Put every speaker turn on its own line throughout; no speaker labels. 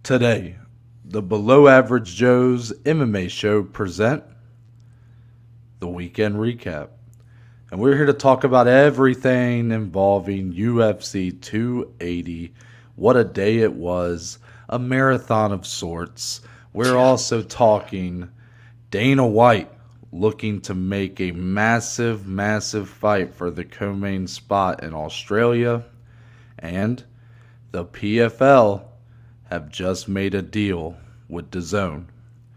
Today, the Below Average Joe's MMA show present the weekend recap. And we're here to talk about everything involving UFC 280. What a day it was. A marathon of sorts. We're also talking Dana White looking to make a massive, massive fight for the co-main spot in Australia. And the PFL have just made a deal with DAZN.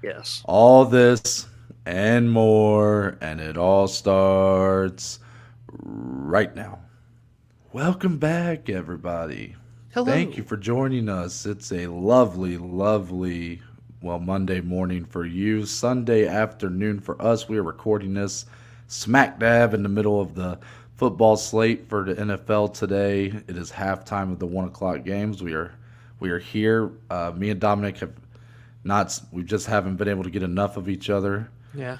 Yes.
All this and more, and it all starts right now. Welcome back, everybody.
Hello.
Thank you for joining us. It's a lovely, lovely, Monday morning for you, Sunday afternoon for us. We are recording this smack dab in the middle of the football slate for the NFL today. It is halftime of the 1 o'clock games. We are here. Me and Dominic we just haven't been able to get enough of each other.
Yeah.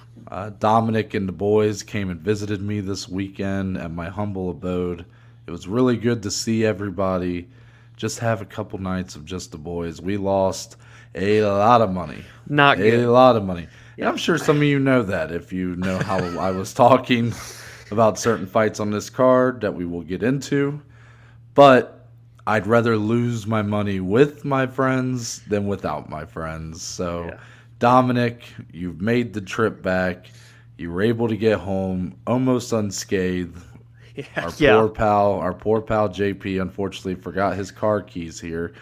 Dominic and the boys came and visited me this weekend at my humble abode. It was really good to see everybody. Just have a couple nights of just the boys. We lost a lot of money.
Not good.
A lot of money. Yeah. And I'm sure some of you know that if you know how I was talking about certain fights on this card that we will get into. But I'd rather lose my money with my friends than without my friends. So, yeah. Dominic, you've made the trip back. You were able to get home almost unscathed.
Yeah.
Our poor pal JP, unfortunately forgot his car keys here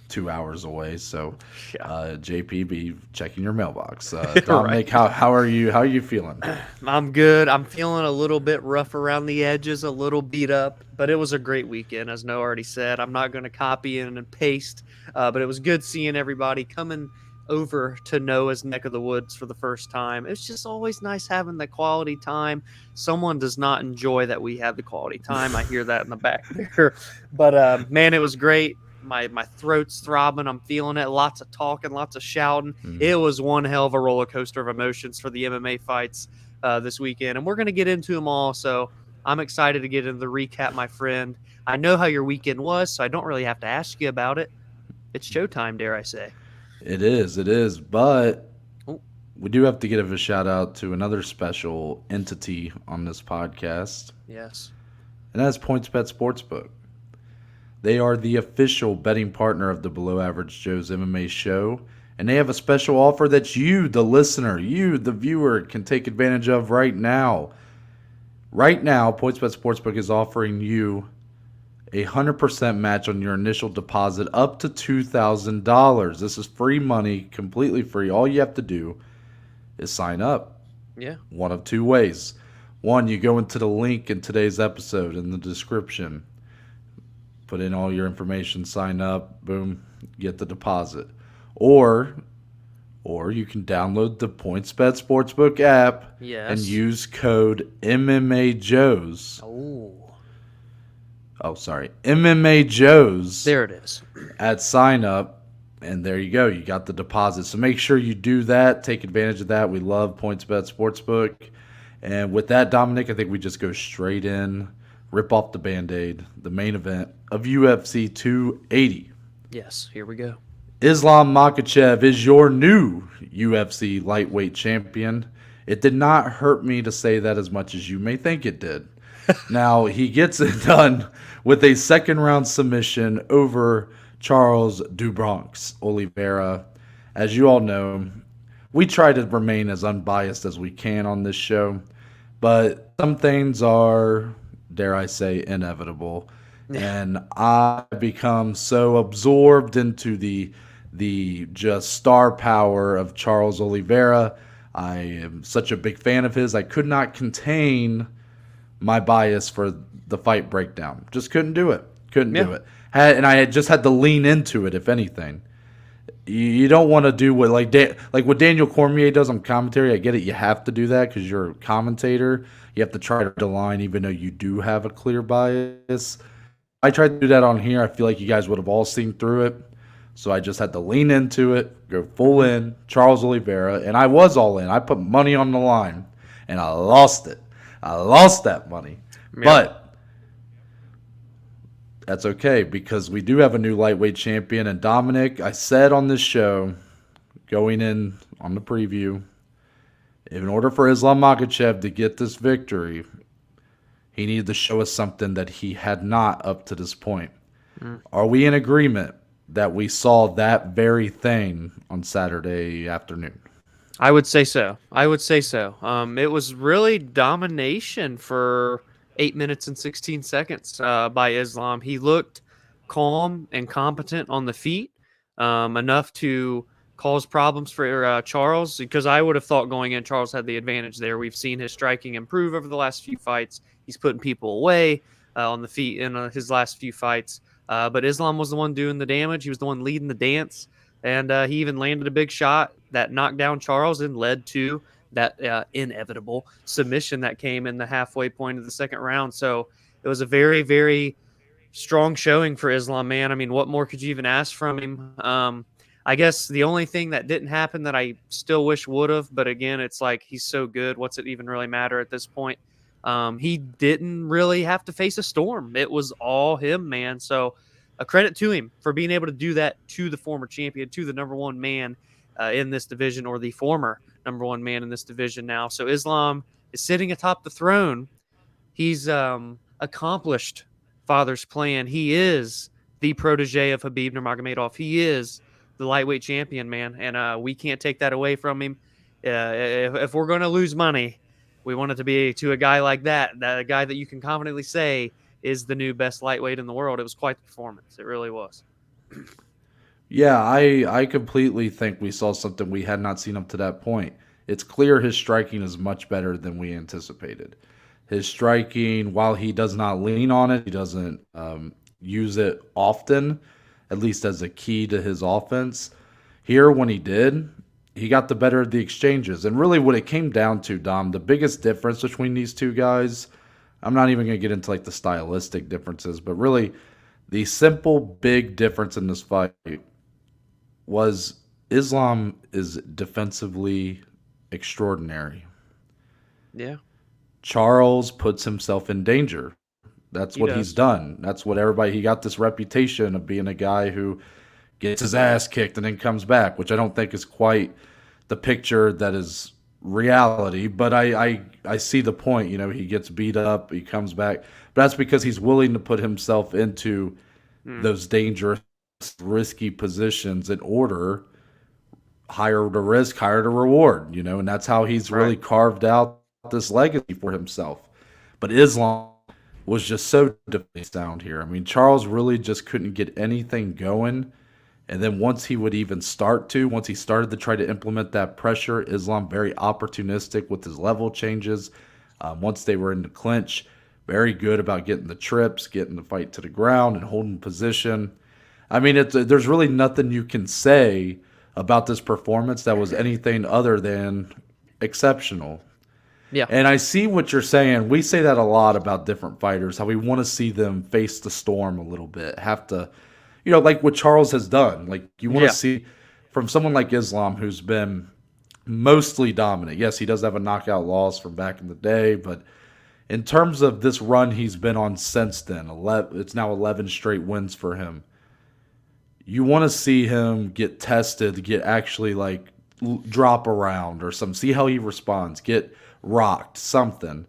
2 hours away. So, JP, be checking your mailbox. Dominic,
Right.
how are you? How are you feeling?
I'm good. I'm feeling a little bit rough around the edges, a little beat up, but it was a great weekend, as Noah already said. I'm not going to copy and paste, but it was good seeing everybody coming over to Noah's neck of the woods for the first time. It's just always nice having the quality time. Someone does not enjoy that we have the quality time. I hear that in the back there. But, man, it was great. My throat's throbbing. I'm feeling it. Lots of talking, lots of shouting. It was one hell of a roller coaster of emotions for the MMA fights this weekend. And we're going to get into them all. So I'm excited to get into the recap, my friend. I know how your weekend was, so I don't really have to ask you about it. It's showtime, dare I say.
It is. But we do have to give a shout out to another special entity on this podcast.
Yes.
And that's PointsBet Sportsbook. They are the official betting partner of the Below Average Joe's MMA show. And they have a special offer that you, the listener, you, the viewer, can take advantage of right now. Right now, PointsBet Sportsbook is offering you a 100% match on your initial deposit up to $2,000. This is free money, completely free. All you have to do is sign up.
Yeah.
One of two ways. One, you go into the link in today's episode in the description. Put in all your information, sign up, boom, get the deposit. Or you can download the PointsBet Sportsbook app and use code MMAJOES. MMA Joe's.
There it is.
At sign up, and there you go. You got the deposit. So make sure you do that. Take advantage of that. We love PointsBet Sportsbook. And with that, Dominic, I think we just go straight in, rip off the Band-Aid, the main event of UFC 280.
Yes, here we go.
Islam Makhachev is your new UFC lightweight champion. It did not hurt me to say that as much as you may think it did. Now, he gets it done with a second-round submission over Charles Oliveira. As you all know, we try to remain as unbiased as we can on this show, but some things are, dare I say, inevitable. And I become so absorbed into the just star power of Charles Oliveira. I am such a big fan of his. I could not contain my bias for the fight breakdown. Just couldn't do it. Do it. And I had just had to lean into it, if anything. You don't want to do what what Daniel Cormier does on commentary. I get it. You have to do that because you're a commentator. You have to try to line even though you do have a clear bias. I tried to do that on here. I feel like you guys would have all seen through it. So I just had to lean into it, go full in, Charles Oliveira, and I was all in. I put money on the line, and I lost it. I lost that money. Yeah. But That's okay, because we do have a new lightweight champion. And Dominic, I said on this show, going in on the preview, in order for Islam Makhachev to get this victory, he needed to show us something that he had not up to this point. Are we in agreement that we saw that very thing on Saturday afternoon?
I would say so. It was really domination for 8 minutes and 16 seconds by Islam. He looked calm and competent on the feet, enough to cause problems for Charles, because I would have thought going in Charles had the advantage there. We've seen his striking improve over the last few fights. He's putting people away on the feet in his last few fights. But Islam was the one doing the damage. He was the one leading the dance. And he even landed a big shot that knocked down Charles and led to that inevitable submission that came in the halfway point of the second round. So it was a very, very strong showing for Islam, man. I mean, what more could you even ask from him? I guess the only thing that didn't happen that I still wish would have, but again, it's like he's so good. What's it even really matter at this point? He didn't really have to face a storm. It was all him, man. So a credit to him for being able to do that to the former champion, to the number one man in this division, or the former number one man in this division now. So Islam is sitting atop the throne. He's accomplished father's plan. He is the protege of Khabib Nurmagomedov. He is the lightweight champion, man, and we can't take that away from him. If we're going to lose money, we want it to be to a guy like that, a guy that you can confidently say is the new best lightweight in the world. It was quite the performance. It really was.
Yeah, I completely think we saw something we had not seen up to that point. It's clear his striking is much better than we anticipated. His striking, while he does not lean on it, he doesn't use it often, at least as a key to his offense. Here, when he did, he got the better of the exchanges. And really what it came down to, Dom, the biggest difference between these two guys, I'm not even going to get into like the stylistic differences, but really the simple big difference in this fight was Islam is defensively extraordinary.
Yeah.
Charles puts himself in danger. That's what he's done. That's what he got this reputation of being a guy who gets his ass kicked and then comes back, which I don't think is quite the picture that is reality. But I see the point. You know, he gets beat up, he comes back. But that's because he's willing to put himself into those dangerous, risky positions in order, higher the risk, higher the reward, you know, and that's how he's really carved out this legacy for himself. But Islam was just so defensively sound here. I mean, Charles really just couldn't get anything going. And then once he started to try to implement that pressure, Islam very opportunistic with his level changes. Once they were in the clinch, very good about getting the trips, getting the fight to the ground and holding position. I mean, there's really nothing you can say about this performance that was anything other than exceptional.
Yeah.
And I see what you're saying. We say that a lot about different fighters, how we want to see them face the storm a little bit, have to, you know, like what Charles has done. Like, you want to see from someone like Islam, who's been mostly dominant. Yes, he does have a knockout loss from back in the day, but in terms of this run he's been on since then, it's now 11 straight wins for him. You want to see him get tested, get actually like drop around or something, see how he responds, get rocked, something.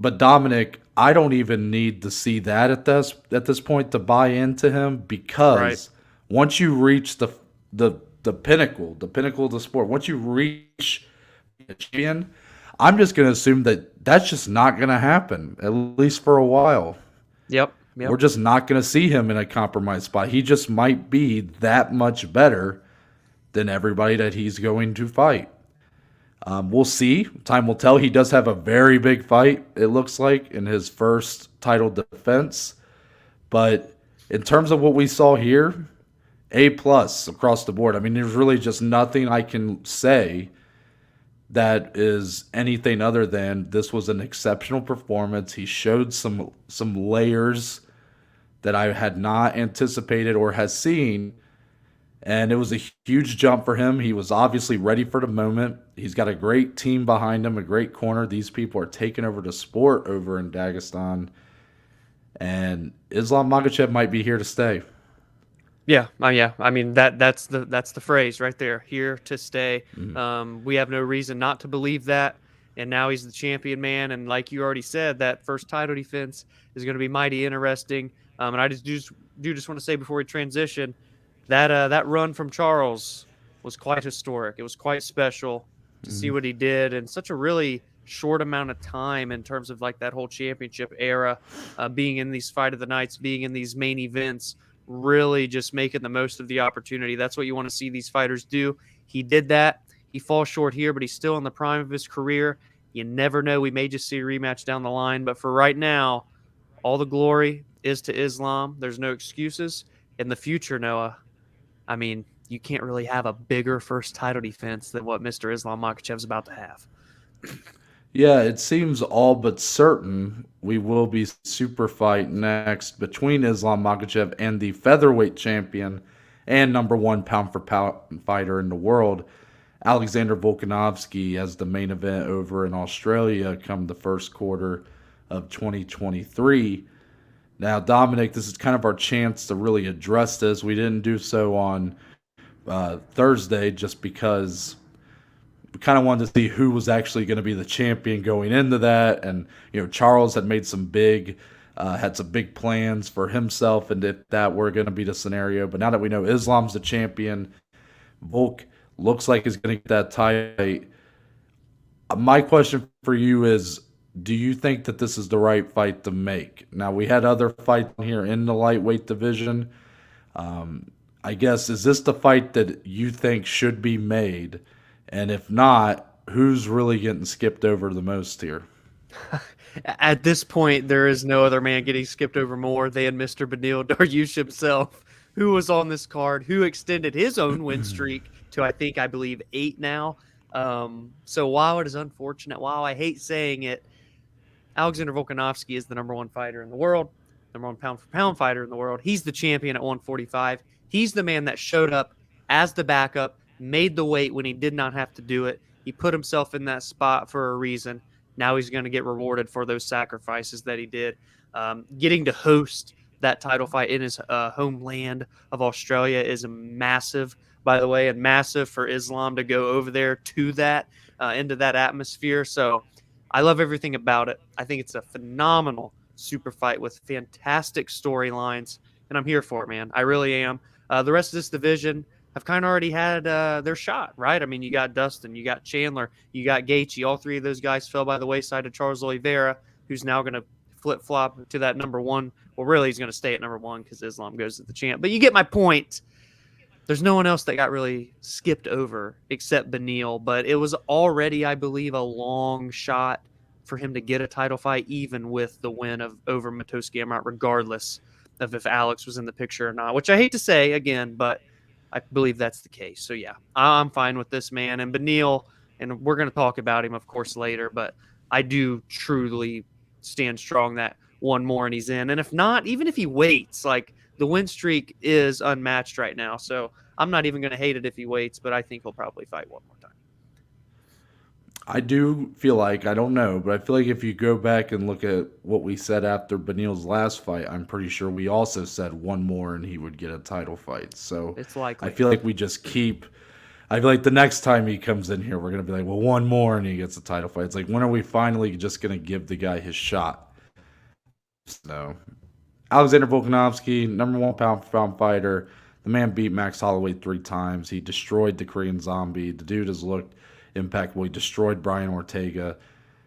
But Dominic, I don't even need to see that at this point to buy into him, because once you reach the pinnacle of the sport, once you reach the champion, I'm just going to assume that that's just not going to happen, at least for a while.
Yep.
We're just not going to see him in a compromised spot. He just might be that much better than everybody that he's going to fight. We'll see. Time will tell. He does have a very big fight, it looks like, in his first title defense. But in terms of what we saw here, A+ across the board. I mean, there's really just nothing I can say that is anything other than this was an exceptional performance. He showed some layers that I had not anticipated or has seen, and it was a huge jump for him. He was obviously ready for the moment. He's got a great team behind him, a great corner. These people are taking over the sport over in Dagestan. and Islam Makhachev might be here to stay.
Yeah, yeah. I mean that's the phrase right there. Here to stay. We have no reason not to believe that. And now he's the champion, man. And like you already said, that first title defense is going to be mighty interesting. And I just want to say before we transition that that run from Charles was quite historic. It was quite special to see what he did in such a really short amount of time in terms of like that whole championship era, being in these fight of the nights, being in these main events, really just making the most of the opportunity. That's what you want to see these fighters do. He did that. He falls short here, but he's still in the prime of his career. You never know. We may just see a rematch down the line. But for right now, all the glory is to Islam. There's no excuses. In the future, Noah, I mean, you can't really have a bigger first title defense than what Mr. Islam Makhachev is about to have.
Yeah, it seems all but certain we will be super fight next between Islam Makhachev and the featherweight champion and number one pound for pound fighter in the world, Alexander Volkanovski, as the main event over in Australia come the first quarter of 2023. Now, Dominic, this is kind of our chance to really address this. We didn't do so on Thursday just because we kind of wanted to see who was actually going to be the champion going into that. And, Charles had made had some big plans for himself, and if that were going to be the scenario. But now that we know Islam's the champion, Volk looks like he's going to get that title. My question for you is, do you think that this is the right fight to make? Now, we had other fights here in the lightweight division. I guess, is this the fight that you think should be made? And if not, who's really getting skipped over the most here?
At this point, there is no other man getting skipped over more than Mr. Beneil Dariush himself, who was on this card, who extended his own win streak to, I believe, 8 now. So while it is unfortunate, while I hate saying it, Alexander Volkanovski is the number one fighter in the world, number one pound for pound fighter in the world. He's the champion at 145. He's the man that showed up as the backup, made the weight when he did not have to do it. He put himself in that spot for a reason. Now he's going to get rewarded for those sacrifices that he did. Getting to host that title fight in his homeland of Australia is massive, by the way, and massive for Islam to go over there to that, into that atmosphere. So I love everything about it. I think it's a phenomenal super fight with fantastic storylines, and I'm here for it, man. I really am. The rest of this division have kind of already had their shot, right? I mean, you got Dustin, you got Chandler, you got Gaethje. All three of those guys fell by the wayside of Charles Oliveira, who's now going to flip-flop to that number one. Well, really, he's going to stay at number one because Islam goes to the champ. But you get my point. There's no one else that got really skipped over except Beneil, but it was already, I believe, a long shot for him to get a title fight, even with the win over Matoski Amrat, regardless of if Alex was in the picture or not, which I hate to say again, but I believe that's the case. So, yeah, I'm fine with this, man. And Beneil, and we're going to talk about him, of course, later, but I do truly stand strong that one more and he's in. And if not, even if he waits, like the win streak is unmatched right now. So I'm not even going to hate it if he waits, but I think he'll probably fight one more time.
I do feel like, I don't know, but I feel like if you go back and look at what we said after Beneil's last fight, I'm pretty sure we also said one more and he would get a title fight. So
it's likely.
I feel like we just I feel like the next time he comes in here, we're going to be like, well, one more and he gets a title fight. It's like, when are we finally just going to give the guy his shot? So, Alexander Volkanovski, number one pound for pound fighter. The man beat Max Holloway 3 times. He destroyed the Korean Zombie. The dude has looked impeccable. He destroyed Brian Ortega.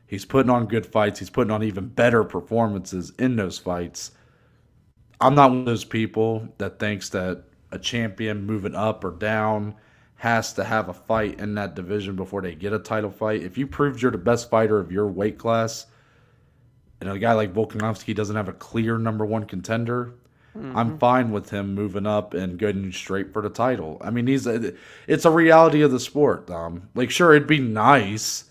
He's putting on good fights. He's putting on even better performances in those fights. I'm not one of those people that thinks that a champion moving up or down has to have a fight in that division before they get a title fight. If you proved you're the best fighter of your weight class, and a guy like Volkanovski doesn't have a clear number one contender, I'm fine with him moving up and going straight for the title. I mean, it's a reality of the sport. Like, sure, it'd be nice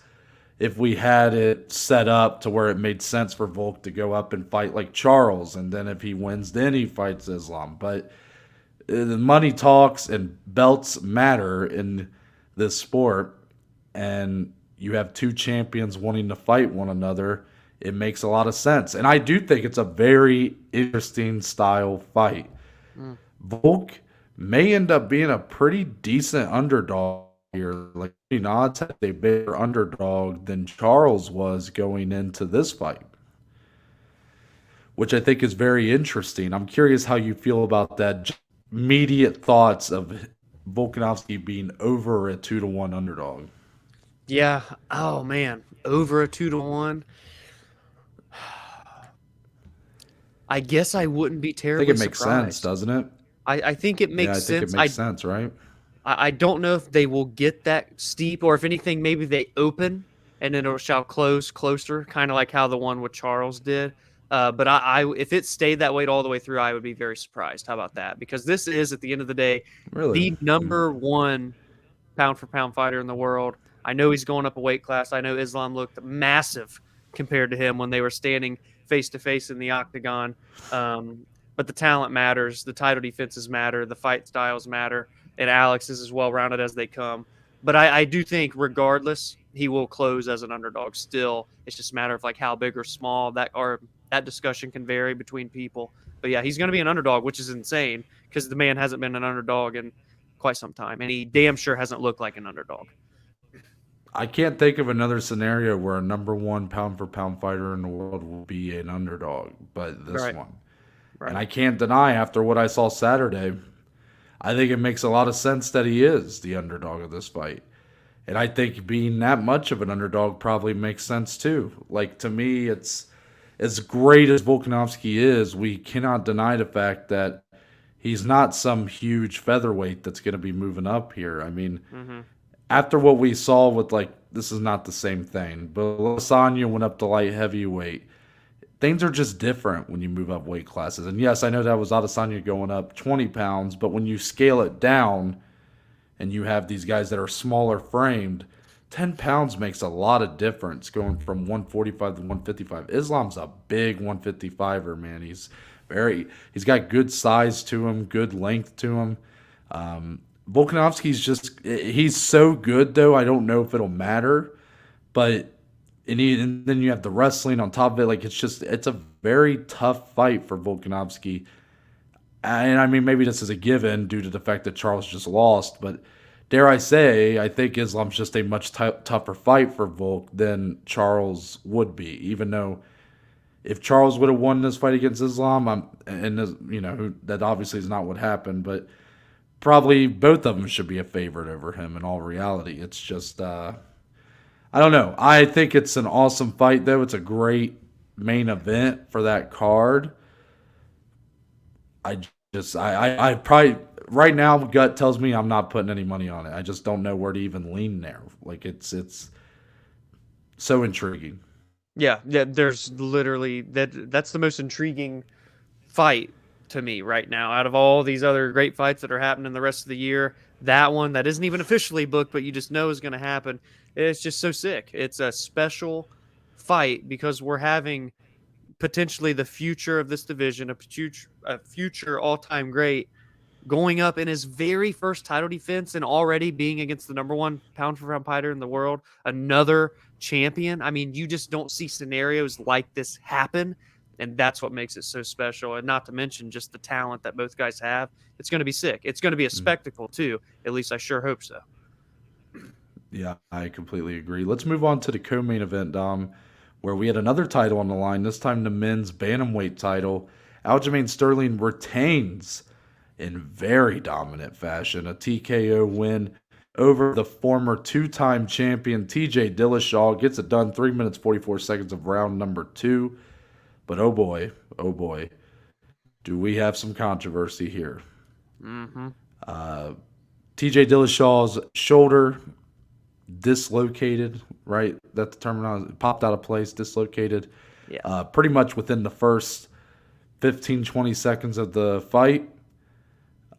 if we had it set up to where it made sense for Volk to go up and fight like Charles, and then if he wins, then he fights Islam. But the money talks and belts matter in this sport, and you have two champions wanting to fight one another. it makes a lot of sense. And I do think it's a very interesting style fight. Volk may end up being a pretty decent underdog here. Like, odds had a bigger underdog than Charles was going into this fight, which I think is very interesting. I'm curious how you feel about that. Just immediate thoughts of Volkanovski being over a 2-1 underdog.
Yeah. Oh man, over a 2-1. I guess I wouldn't be
I
terribly
think it makes
surprised.
sense, doesn't it?
I think it makes sense.
Yeah, I think it makes sense, right?
I don't know if they will get that steep, or if anything, maybe they open and then it shall close closer, kind of like how the one with Charles did. But if it stayed that way all the way through, I would be very surprised. How about that? Because this is, at the end of the day,
Really?
the number one pound-for-pound fighter in the world. I know he's going up a weight class. I know Islam looked massive compared to him when they were standing face-to-face in the octagon. But the talent matters. The title defenses matter. The fight styles matter. And Alex is as well-rounded as they come. But I do think, regardless, he will close as an underdog still. It's just a matter of like how big or small that discussion can vary between people. But yeah, he's going to be an underdog, which is insane because the man hasn't been an underdog in quite some time, and he damn sure hasn't looked like an underdog.
I can't think of another scenario where a number one pound-for-pound fighter in the world will be an underdog, but this one. Right. And I can't deny, after what I saw Saturday, I think it makes a lot of sense that he is the underdog of this fight. And I think being that much of an underdog probably makes sense too. Like, to me, it's as great as Volkanovski is, we cannot deny the fact that he's not some huge featherweight that's going to be moving up here. I mean, after what we saw with, like, this is not the same thing, but Lasagna went up to light heavyweight. Things are just different when you move up weight classes. And yes, I know that was Adesanya going up 20 pounds, but when you scale it down and you have these guys that are smaller framed, 10 pounds makes a lot of difference going from 145 to 155. Islam's a big 155er, man. He's got good size to him, good length to him. Volkanovski's he's so good, though, I don't know if it'll matter. But and then you have the wrestling on top of it. Like, it's a very tough fight for Volkanovski. And I mean, maybe this is a given due to the fact that Charles just lost, but dare I say, I think Islam's just a much tougher fight for Volk than Charles would be. Even though if Charles would have won this fight against Islam, that obviously is not what happened, but probably both of them should be a favorite over him in all reality. It's just, I don't know. I think it's an awesome fight, though. It's a great main event for that card. I probably, right now, gut tells me I'm not putting any money on it. I just don't know where to even lean there. Like, it's so intriguing.
Yeah, there's literally that's the most intriguing fight to me right now out of all these other great fights that are happening the rest of the year. That one that isn't even officially booked, but you just know is going to happen. It's just so sick. It's a special fight because we're having potentially the future of this division, a future all-time great, going up in his very first title defense and already being against the number one pound-for-pound fighter in the world, another champion. I mean, you just don't see scenarios like this happen, and that's what makes it so special. And not to mention just the talent that both guys have. It's going to be sick. It's going to be a spectacle, too. At least I sure hope so.
Yeah, I completely agree. Let's move on to the co-main event, Dom, where we had another title on the line, this time the men's bantamweight title. Aljamain Sterling retains in very dominant fashion a TKO win over the former two-time champion TJ Dillashaw. Gets it done 3 minutes 44 seconds of round number 2. But oh boy, do we have some controversy here. TJ Dillashaw's shoulder dislocated, right? That's the terminology. Popped out of place, dislocated.
Yeah.
Pretty much within the first 15, 20 seconds of the fight.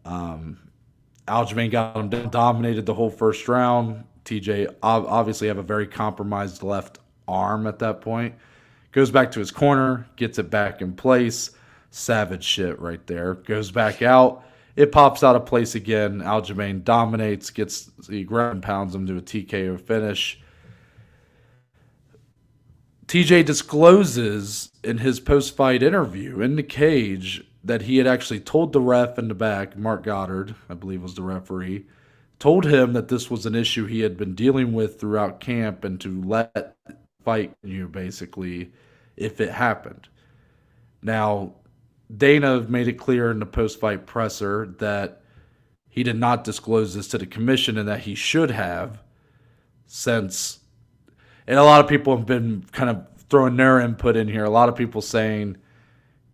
Aljamain got him down, dominated the whole first round. TJ obviously have a very compromised left arm at that point. Goes back to his corner, gets it back in place. Savage shit right there. Goes back out. It pops out of place again. Aljamain dominates, he ground pounds him to a TKO finish. TJ discloses in his post-fight interview in the cage that he had actually told the ref in the back, Mark Goddard, I believe was the referee, told him that this was an issue he had been dealing with throughout camp and to let fight you basically if it happened. Now, Dana made it clear in the post-fight presser that he did not disclose this to the commission and that he should have, since, and a lot of people have been kind of throwing their input in here. A lot of people saying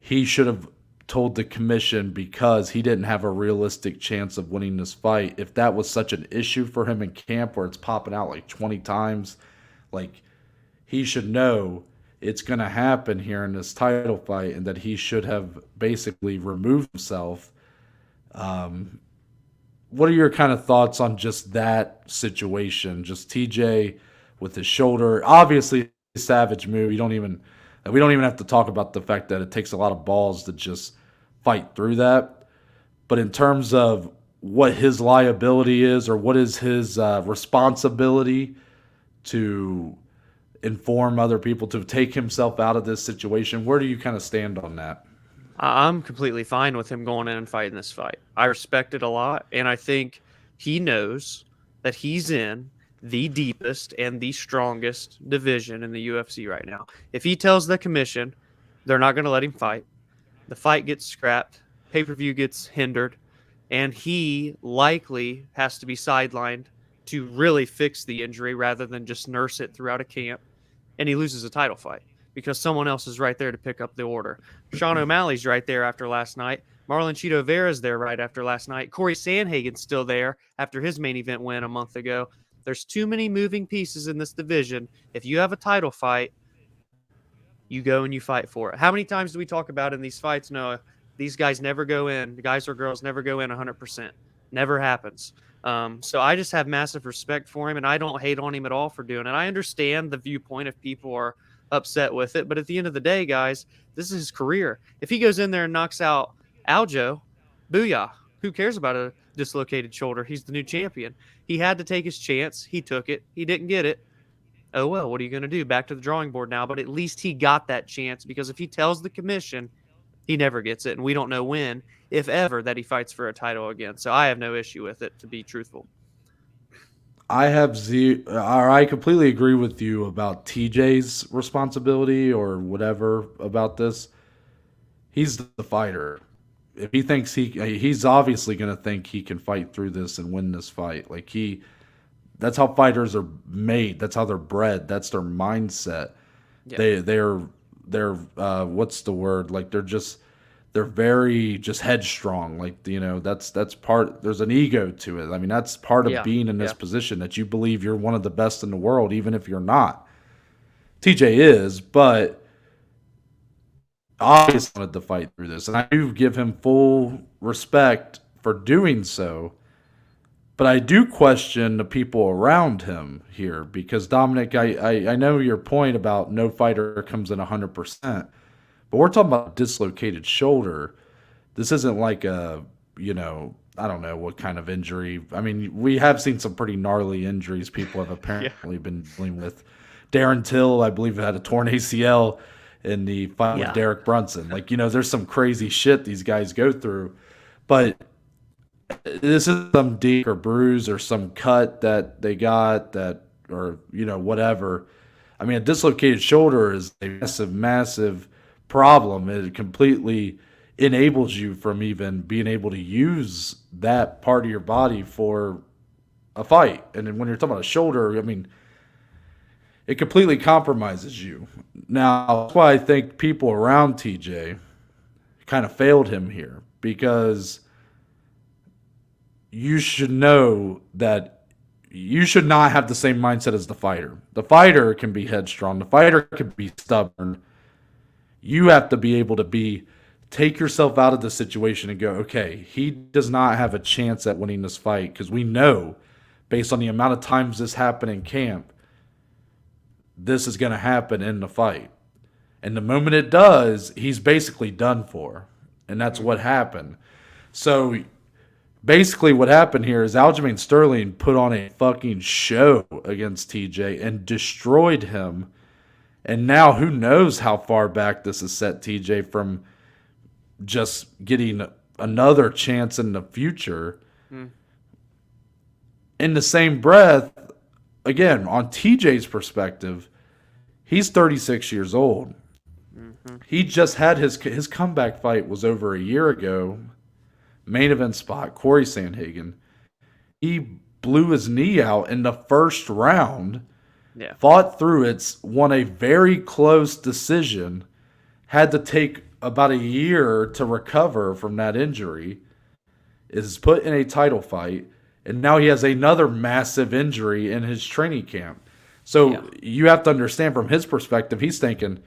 he should have told the commission because he didn't have a realistic chance of winning this fight. If that was such an issue for him in camp where it's popping out like 20 times, like he should know it's going to happen here in this title fight and that he should have basically removed himself. What are your kind of thoughts on just that situation? Just TJ with his shoulder, obviously a savage move. We don't even have to talk about the fact that it takes a lot of balls to just fight through that. But in terms of what his liability is or what is his responsibility to inform other people, to take himself out of this situation, where do you kind of stand on that?
I'm completely fine with him going in and fighting this fight. I respect it a lot, and I think he knows that he's in the deepest and the strongest division in the UFC right now. If he tells the commission they're not going to let him fight, the fight gets scrapped, pay-per-view gets hindered, and he likely has to be sidelined to really fix the injury rather than just nurse it throughout a camp, and he loses a title fight because someone else is right there to pick up the order. Sean O'Malley's right there after last night. Marlon Chito Vera's there right after last night. Corey Sandhagen's still there after his main event win a month ago. There's too many moving pieces in this division. If you have a title fight, you go and you fight for it. How many times do we talk about in these fights? No, these guys never go in. The guys or girls never go in 100%. Never happens. So I just have massive respect for him, and I don't hate on him at all for doing it. I understand the viewpoint if people are upset with it, but at the end of the day, guys, this is his career. If he goes in there and knocks out Aljo, booyah. Who cares about a dislocated shoulder? He's the new champion. He had to take his chance. He took it. He didn't get it. Oh, well, what are you going to do? Back to the drawing board now. But at least he got that chance, because if he tells the commission, he never gets it. And we don't know when, if ever, that he fights for a title again. So I have no issue with it, to be truthful.
I completely agree with you about TJ's responsibility or whatever about this. He's the fighter. If he thinks he's obviously going to think he can fight through this and win this fight. That's how fighters are made. That's how they're bred. That's their mindset. Yeah. They're what's the word? Like they're very just headstrong. That's part. There's an ego to it. I mean, that's part of being in this position, that you believe you're one of the best in the world, even if you're not. TJ is, but obviously wanted to fight through this, and I do give him full respect for doing so. But I do question the people around him here, because Dominic, I know your point about no fighter comes in 100%, but we're talking about a dislocated shoulder. This isn't like I don't know what kind of injury. I mean, we have seen some pretty gnarly injuries people have apparently been dealing with. Darren Till, I believe, had a torn ACL in the fight with Derek Brunson. There's some crazy shit these guys go through. But this is some dink or bruise or some cut that they got or whatever. I mean, a dislocated shoulder is a massive, massive problem. It completely enables you from even being able to use that part of your body for a fight. And then when you're talking about a shoulder, I mean, it completely compromises you. Now, that's why I think people around TJ kind of failed him here, because you should know that you should not have the same mindset as the fighter. The fighter can be headstrong. The fighter can be stubborn. You have to be able to take yourself out of the situation and go, okay, he does not have a chance at winning this fight, because we know, based on the amount of times this happened in camp, this is going to happen in the fight. And the moment it does, he's basically done for. And that's what happened. So basically what happened here is Aljamain Sterling put on a fucking show against TJ and destroyed him. And now who knows how far back this has set TJ from just getting another chance in the future. In the same breath, again, on TJ's perspective, he's 36 years old. He just had his comeback fight was over a year ago. Main event spot, Corey Sandhagen. He blew his knee out in the first round.
Yeah.
Fought through it, won a very close decision, had to take about a year to recover from that injury, is put in a title fight, and now he has another massive injury in his training camp. So you have to understand from his perspective, he's thinking,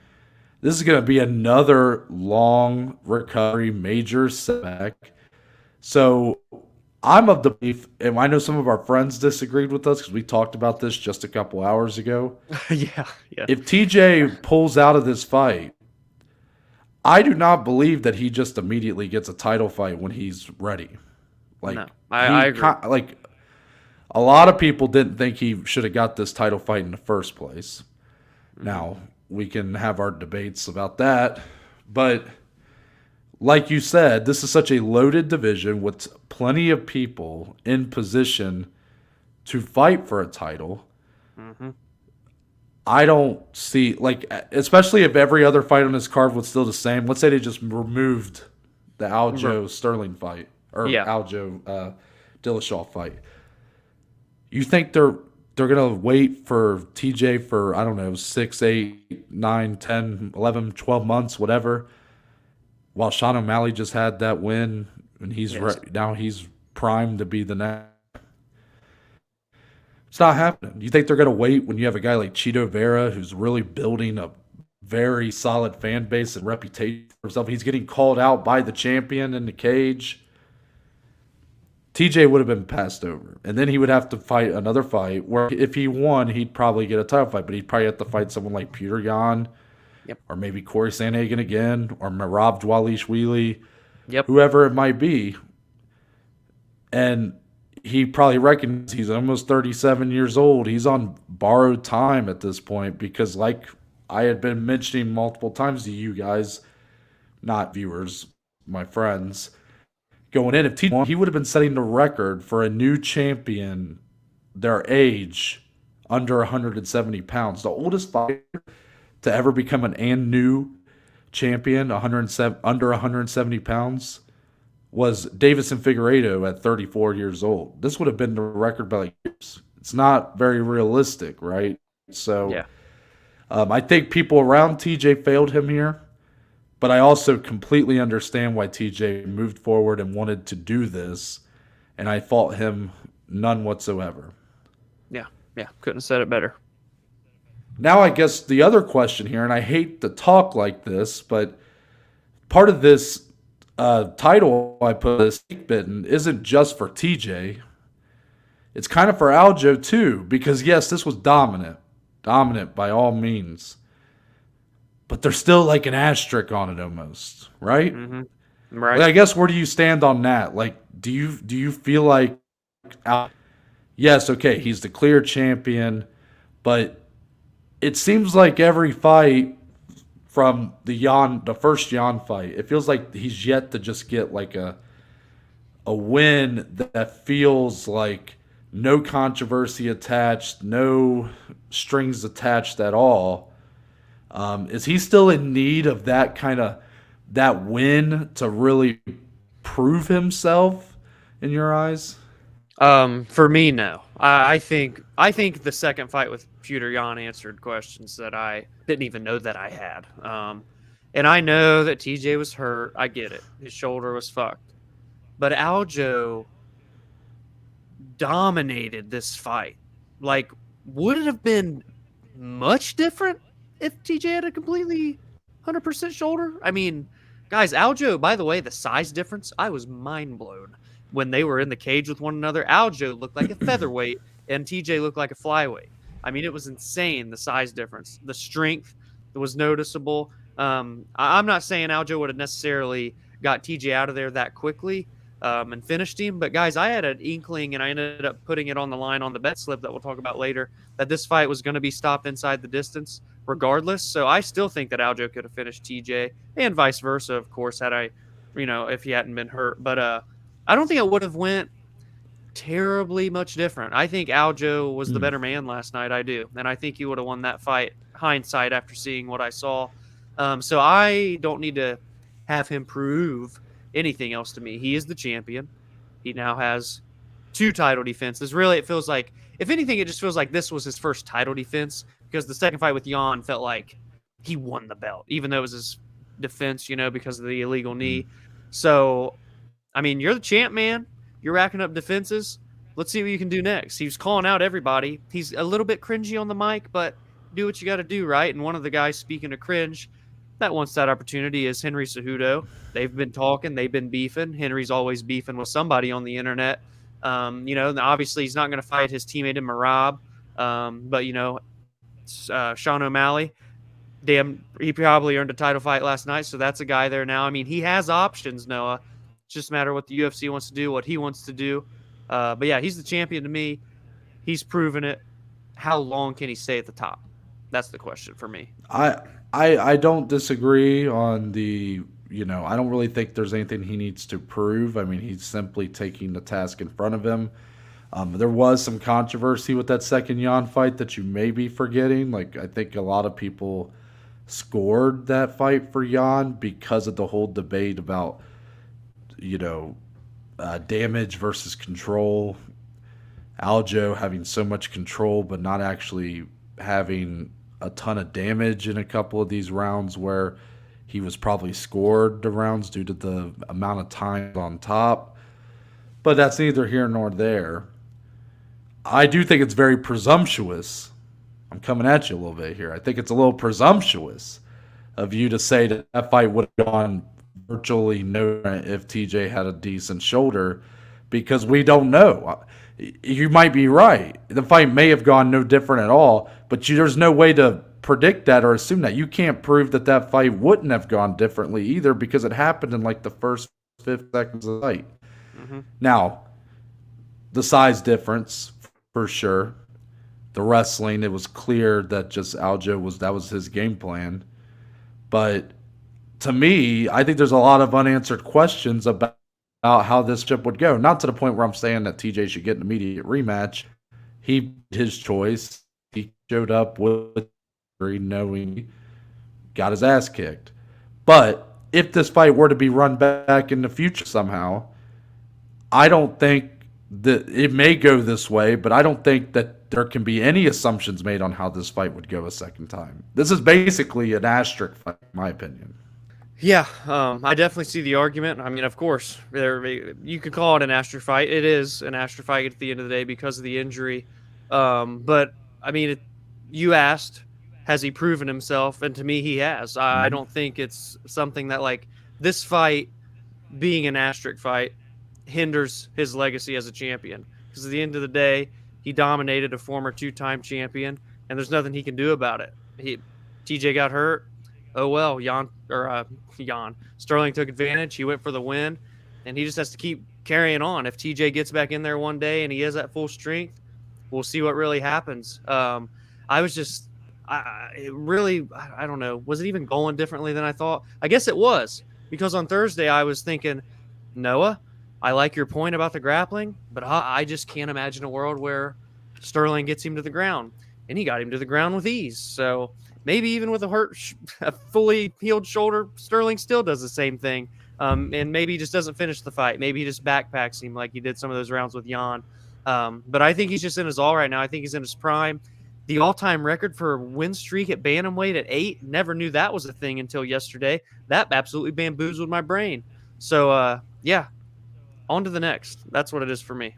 this is going to be another long recovery, major setback. So I'm of the belief, and I know some of our friends disagreed with us because we talked about this just a couple hours ago.
Yeah.
If TJ pulls out of this fight, I do not believe that he just immediately gets a title fight when he's ready. Like,
no, I agree.
Like, a lot of people didn't think he should have got this title fight in the first place. Now, we can have our debates about that, but like you said, this is such a loaded division with plenty of people in position to fight for a title. I don't see, like, especially if every other fight on this card was still the same. Let's say they just removed the Aljo Sterling fight or Aljo Dillashaw fight. You think they're going to wait for TJ for, I don't know, 6, 8, 9, 10, 11, 12 months, whatever, while Sean O'Malley just had that win and now he's primed to be the next? It's not happening. You think they're going to wait when you have a guy like Chito Vera who's really building a very solid fan base and reputation for himself? He's getting called out by the champion in the cage. TJ would have been passed over. And then he would have to fight another fight where if he won, he'd probably get a title fight. But he'd probably have to fight someone like Petr Yan or maybe Corey Sandhagen again or Merab Dvalishvili, whoever it might be. And he probably recognizes he's almost 37 years old. He's on borrowed time at this point because, like I had been mentioning multiple times to you guys, not viewers, my friends, going in, if TJ won, he would have been setting the record for a new champion their age under 170 pounds. The oldest fighter to ever become an new champion under 170 pounds was Davison Figueiredo at 34 years old. This would have been the record by like years. It's not very realistic, right? So I think people around TJ failed him here, but I also completely understand why TJ moved forward and wanted to do this, and I fault him none whatsoever.
Yeah, couldn't have said it better.
Now I guess the other question here, and I hate to talk like this, but part of this title I put this bitten isn't just for TJ. It's kind of for Aljo too, because yes, this was dominant by all means, but there's still like an asterisk on it almost, right?
Right.
I guess where do you stand on that? Like, do you feel like, yes, okay, he's the clear champion, but it seems like every fight from the first Yan fight, it feels like he's yet to just get like a win that feels like no controversy attached, no strings attached at all. Is he still in need of that win to really prove himself in your eyes?
For me, no. I think the second fight with Petr Yan answered questions that I didn't even know that I had. And I know that TJ was hurt. I get it. His shoulder was fucked. But Aljo dominated this fight. Like, would it have been much different if TJ had a completely 100% shoulder? I mean, guys, Aljo, by the way, the size difference, I was mind blown. When they were in the cage with one another, Aljo looked like a featherweight and TJ looked like a flyweight. I mean, it was insane, the size difference. The strength was noticeable. I'm not saying Aljo would have necessarily got TJ out of there that quickly, and finished him. But guys, I had an inkling, and I ended up putting it on the line on the bet slip that we'll talk about later, that this fight was going to be stopped inside the distance regardless. So I still think that Aljo could have finished TJ, and vice versa, of course, had I, if he hadn't been hurt. But I don't think it would have went terribly much different. I think Aljo was the better man last night. I do. And I think he would have won that fight, hindsight, after seeing what I saw. So I don't need to have him prove anything else to me. He is the champion. He now has 2 title defenses. Really, it feels like, if anything, it just feels like this was his first title defense, because the second fight with Yan felt like he won the belt, even though it was his defense, because of the illegal knee. So, I mean, you're the champ, man. You're racking up defenses. Let's see what you can do next. He was calling out everybody. He's a little bit cringy on the mic, but do what you got to do, right? And one of the guys, speaking of cringe, that wants that opportunity is Henry Cejudo. They've been talking. They've been beefing. Henry's always beefing with somebody on the internet. Obviously he's not going to fight his teammate in Marab. But, Sean O'Malley, damn, he probably earned a title fight last night, so that's a guy there now. I mean, he has options, Noah. It's just a matter of what the UFC wants to do, what he wants to do. But, yeah, he's the champion to me. He's proven it. How long can he stay at the top? That's the question for me.
I don't disagree on the, I don't really think there's anything he needs to prove. I mean, he's simply taking the task in front of him. There was some controversy with that second Yan fight that you may be forgetting. Like, I think a lot of people scored that fight for Yan because of the whole debate about, damage versus control. Aljo having so much control but not actually having a ton of damage in a couple of these rounds where he was probably scored the rounds due to the amount of time on top. But that's neither here nor there. I do think it's very presumptuous. I'm coming at you a little bit here. I think it's a little presumptuous of you to say that that fight would have gone virtually no different if TJ had a decent shoulder, because we don't know. You might be right. The fight may have gone no different at all, but there's no way to predict that or assume that. You can't prove that that fight wouldn't have gone differently either, because it happened in like the first 5 seconds of the fight. Mm-hmm. Now, the size difference, for sure. The wrestling, it was clear that just Aljo that was his game plan. But to me, I think there's a lot of unanswered questions about how this chip would go. Not to the point where I'm saying that TJ should get an immediate rematch. He made his choice. He showed up with knowing got his ass kicked. But if this fight were to be run back in the future somehow, I don't think that it may go this way, but I don't think that there can be any assumptions made on how this fight would go a second time. This is basically an asterisk fight, in my opinion.
Yeah, I definitely see the argument. I mean, of course, you could call it an asterisk fight. It is an asterisk fight at the end of the day because of the injury. But, I mean, you asked, has he proven himself? And to me, he has. I don't think it's something that, like, this fight being an asterisk fight hinders his legacy as a champion. Because at the end of the day, he dominated a former 2-time champion, and there's nothing he can do about it. TJ got hurt. Oh, well, Sterling took advantage. He went for the win, and he just has to keep carrying on. If TJ gets back in there one day and he is at full strength, we'll see what really happens. I don't know. Was it even going differently than I thought? I guess it was, because on Thursday I was thinking, Noah, I like your point about the grappling, but I just can't imagine a world where Sterling gets him to the ground, and he got him to the ground with ease. So maybe even with a fully healed shoulder, Sterling still does the same thing. And maybe he just doesn't finish the fight. Maybe he just backpacks him like he did some of those rounds with Yan. But I think he's just in his all right now. I think he's in his prime. The all-time record for win streak at Bantamweight at 8, never knew that was a thing until yesterday. That absolutely bamboozled my brain. So, yeah, on to the next. That's what it is for me.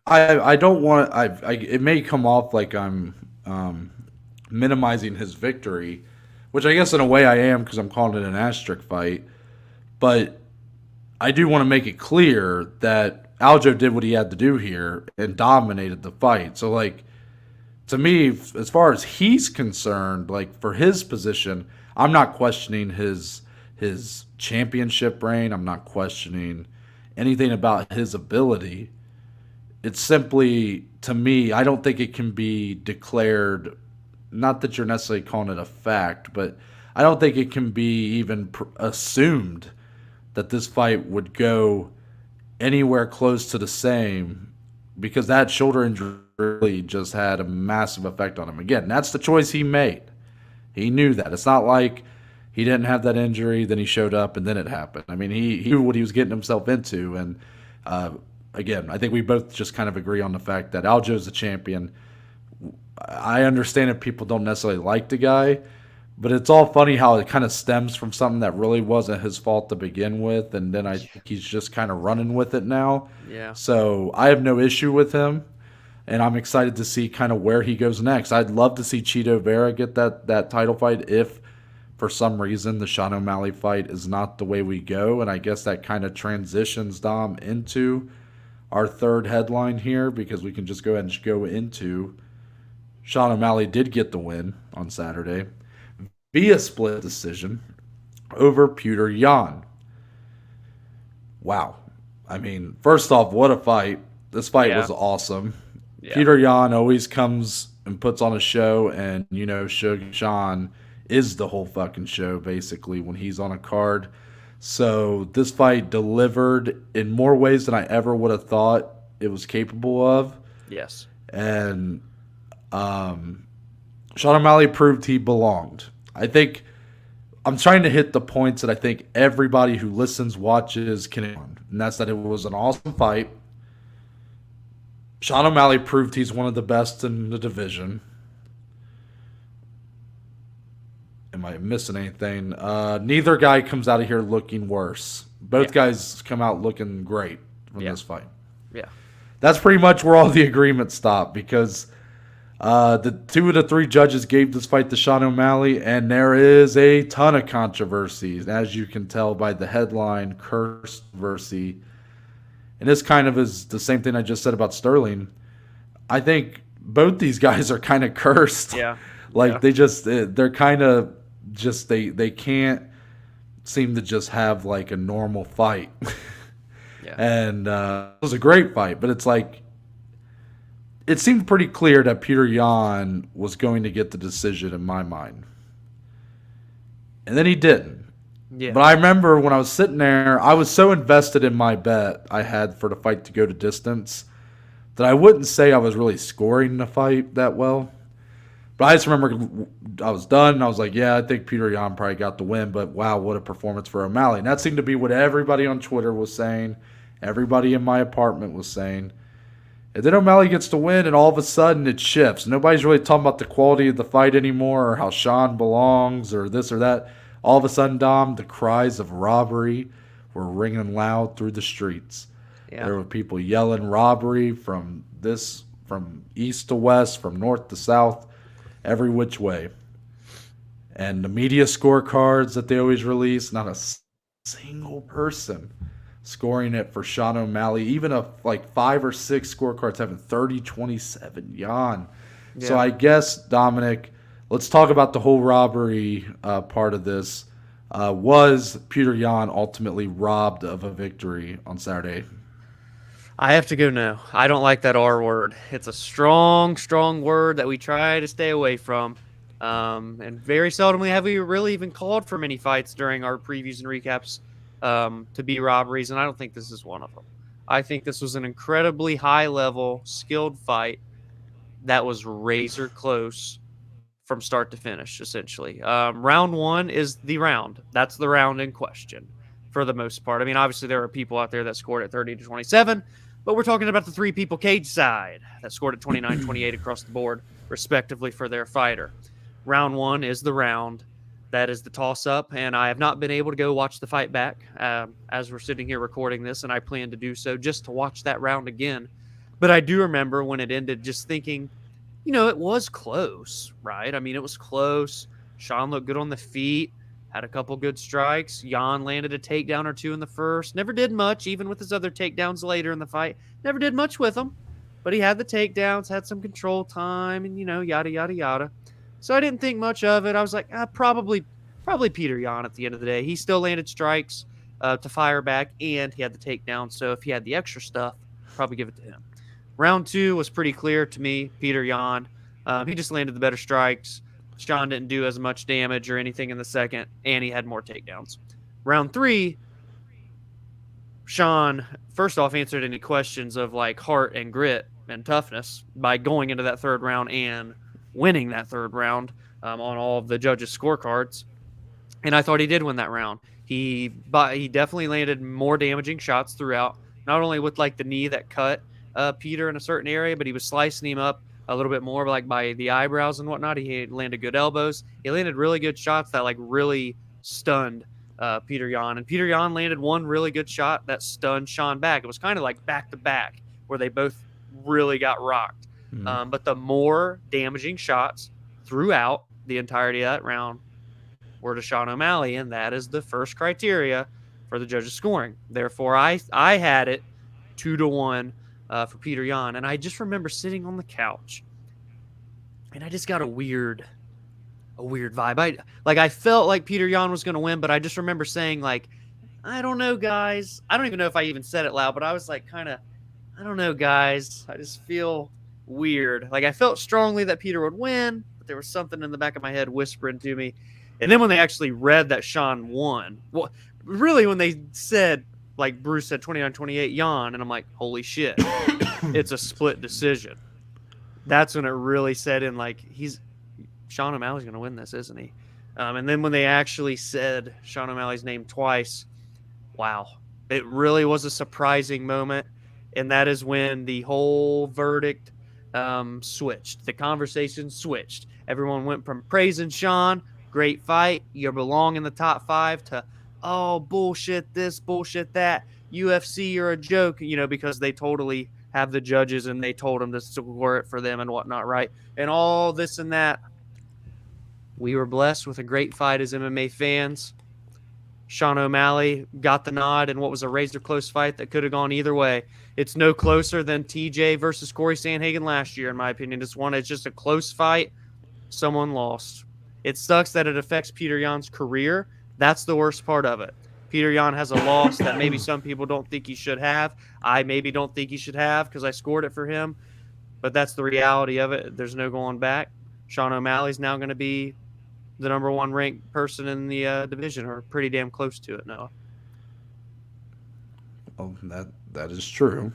I don't want – it may come off like I'm minimizing his victory, which I guess in a way I am because I'm calling it an asterisk fight. But I do want to make it clear that Aljo did what he had to do here and dominated the fight. So, like, to me, as far as he's concerned, like, for his position, I'm not questioning his championship reign. I'm not questioning anything about his ability. It's simply, to me, I don't think it can be declared, not that you're necessarily calling it a fact, but I don't think it can be even assumed that this fight would go anywhere close to the same, because that shoulder injury really just had a massive effect on him. Again, that's the choice he made. He knew that. It's not like he didn't have that injury, then he showed up, and then it happened. I mean, he knew what he was getting himself into. And again, I think we both just kind of agree on the fact that Aljo's the champion. I understand if people don't necessarily like the guy, but it's all funny how it kind of stems from something that really wasn't his fault to begin with, and then I think he's just kind of running with it now.
Yeah.
So I have no issue with him, and I'm excited to see kind of where he goes next. I'd love to see Cheeto Vera get that title fight if, for some reason, the Sean O'Malley fight is not the way we go, and I guess that kind of transitions, Dom, into our third headline here, because we can just go ahead and go into Sean O'Malley did get the win on Saturday via split decision over Petr Yan. Wow. I mean, first off, what a fight. This fight was awesome. Yeah. Petr Yan always comes and puts on a show, and, you know, Suge Sean is the whole fucking show, basically, when he's on a card. So this fight delivered in more ways than I ever would have thought it was capable of.
Yes.
And Sean O'Malley proved he belonged. I think I'm trying to hit the points that I think everybody who listens, watches can, and that's that it was an awesome fight. Sean O'Malley proved he's one of the best in the division. Am I missing anything? Neither guy comes out of here looking worse. Both guys come out looking great from this fight.
Yeah.
That's pretty much where all the agreements stop, because the 2 of the 3 judges gave this fight to Sean O'Malley, and there is a ton of controversy, as you can tell by the headline, controversy. And this kind of is the same thing I just said about Sterling. I think both these guys are kind of cursed.
Yeah.
They're kind of just, they can't seem to just have like a normal fight.
Yeah.
And it was a great fight, but it's like, it seemed pretty clear that Petr Yan was going to get the decision in my mind. And then he didn't. Yeah. But I remember when I was sitting there, I was so invested in my bet I had for the fight to go to distance that I wouldn't say I was really scoring the fight that well. But I just remember I was done, and I was like, yeah, I think Petr Yan probably got the win, but wow, what a performance for O'Malley. And that seemed to be what everybody on Twitter was saying, everybody in my apartment was saying. And then O'Malley gets to win, and all of a sudden it shifts. Nobody's really talking about the quality of the fight anymore, or how Sean belongs, or this or that. All of a sudden, Dom, the cries of robbery were ringing loud through the streets. Yeah. There were people yelling robbery from east to west, from north to south, every which way. And the media scorecards that they always release, not a single person scoring it for Sean O'Malley. Even 5 or 6 scorecards having 30-27 Yan. Yeah. So I guess, Dominic, let's talk about the whole robbery part of this. Was Petr Yan ultimately robbed of a victory on Saturday?
I have to go no. I don't like that R word. It's a strong, strong word that we try to stay away from. And very seldomly have we really even called for many fights during our previews and recaps to be robberies, and I don't think this is one of them. I think this was an incredibly high-level, skilled fight that was razor close from start to finish, essentially. Round 1 is the round. That's the round in question for the most part. I mean, obviously there are people out there that scored at 30-27, but we're talking about the 3 people cage side that scored at 29-28 across the board, respectively, for their fighter. Round 1 is the round. That is the toss-up, and I have not been able to go watch the fight back as we're sitting here recording this, and I plan to do so just to watch that round again. But I do remember when it ended just thinking, you know, it was close, right? I mean, it was close. Sean looked good on the feet, had a couple good strikes. Yan landed a takedown or 2 in the first. Never did much, even with his other takedowns later in the fight. Never did much with them, but he had the takedowns, had some control time, and, you know, yada, yada, yada. So I didn't think much of it. I was like, probably Petr Yan at the end of the day. He still landed strikes. to fire back, and he had the takedown. So if he had the extra stuff, probably give it to him. Round 2 was pretty clear to me. Petr Yan. He just landed the better strikes. Sean didn't do as much damage or anything in the second, and he had more takedowns. Round 3, Sean, first off, answered any questions of like heart and grit and toughness by going into that third round and winning that third round on all of the judges' scorecards. And I thought he did win that round. He definitely landed more damaging shots throughout, not only with like the knee that cut Peter in a certain area, but he was slicing him up a little bit more, like by the eyebrows and whatnot. He landed good elbows. He landed really good shots that like really stunned Petr Yan. And Petr Yan landed one really good shot that stunned Sean back. It was kind of like back to back where they both really got rocked. But the more damaging shots throughout the entirety of that round were to Sean O'Malley, and that is the first criteria for the judges' scoring. Therefore, I had it 2-1 for Petr Yan, and I just remember sitting on the couch, and I just got a weird vibe. I felt like Petr Yan was going to win, but I just remember saying like, I don't know, guys. I don't even know if I even said it loud, but I was like I don't know, guys. I just feel weird. Like I felt strongly that Peter would win, but there was something in the back of my head whispering to me. And then when they actually read that Sean won, well, really when they said, like Bruce said, 29-28 Yan, and I'm like, holy shit, it's a split decision. That's when it really set in, like, Sean O'Malley's going to win this, isn't he? And then when they actually said Sean O'Malley's name twice, wow, it really was a surprising moment. And that is when the whole verdict switched. The conversation switched. Everyone went from praising Sean, great fight, you belong in the top 5, to, oh, bullshit this, bullshit that, UFC, you're a joke, because they totally have the judges and they told them to score it for them and whatnot, right? And all this and that. We were blessed with a great fight as MMA fans. Sean O'Malley got the nod in what was a razor-close fight that could have gone either way. It's no closer than TJ versus Corey Sandhagen last year, in my opinion. It's just a close fight. Someone lost. It sucks that it affects Petr Yan's career. That's the worst part of it. Petr Yan has a loss that maybe some people don't think he should have. I maybe don't think he should have because I scored it for him. But that's the reality of it. There's no going back. Sean O'Malley's now going to be the number 1 ranked person in the division, or pretty damn close to it now.
Well, that is true.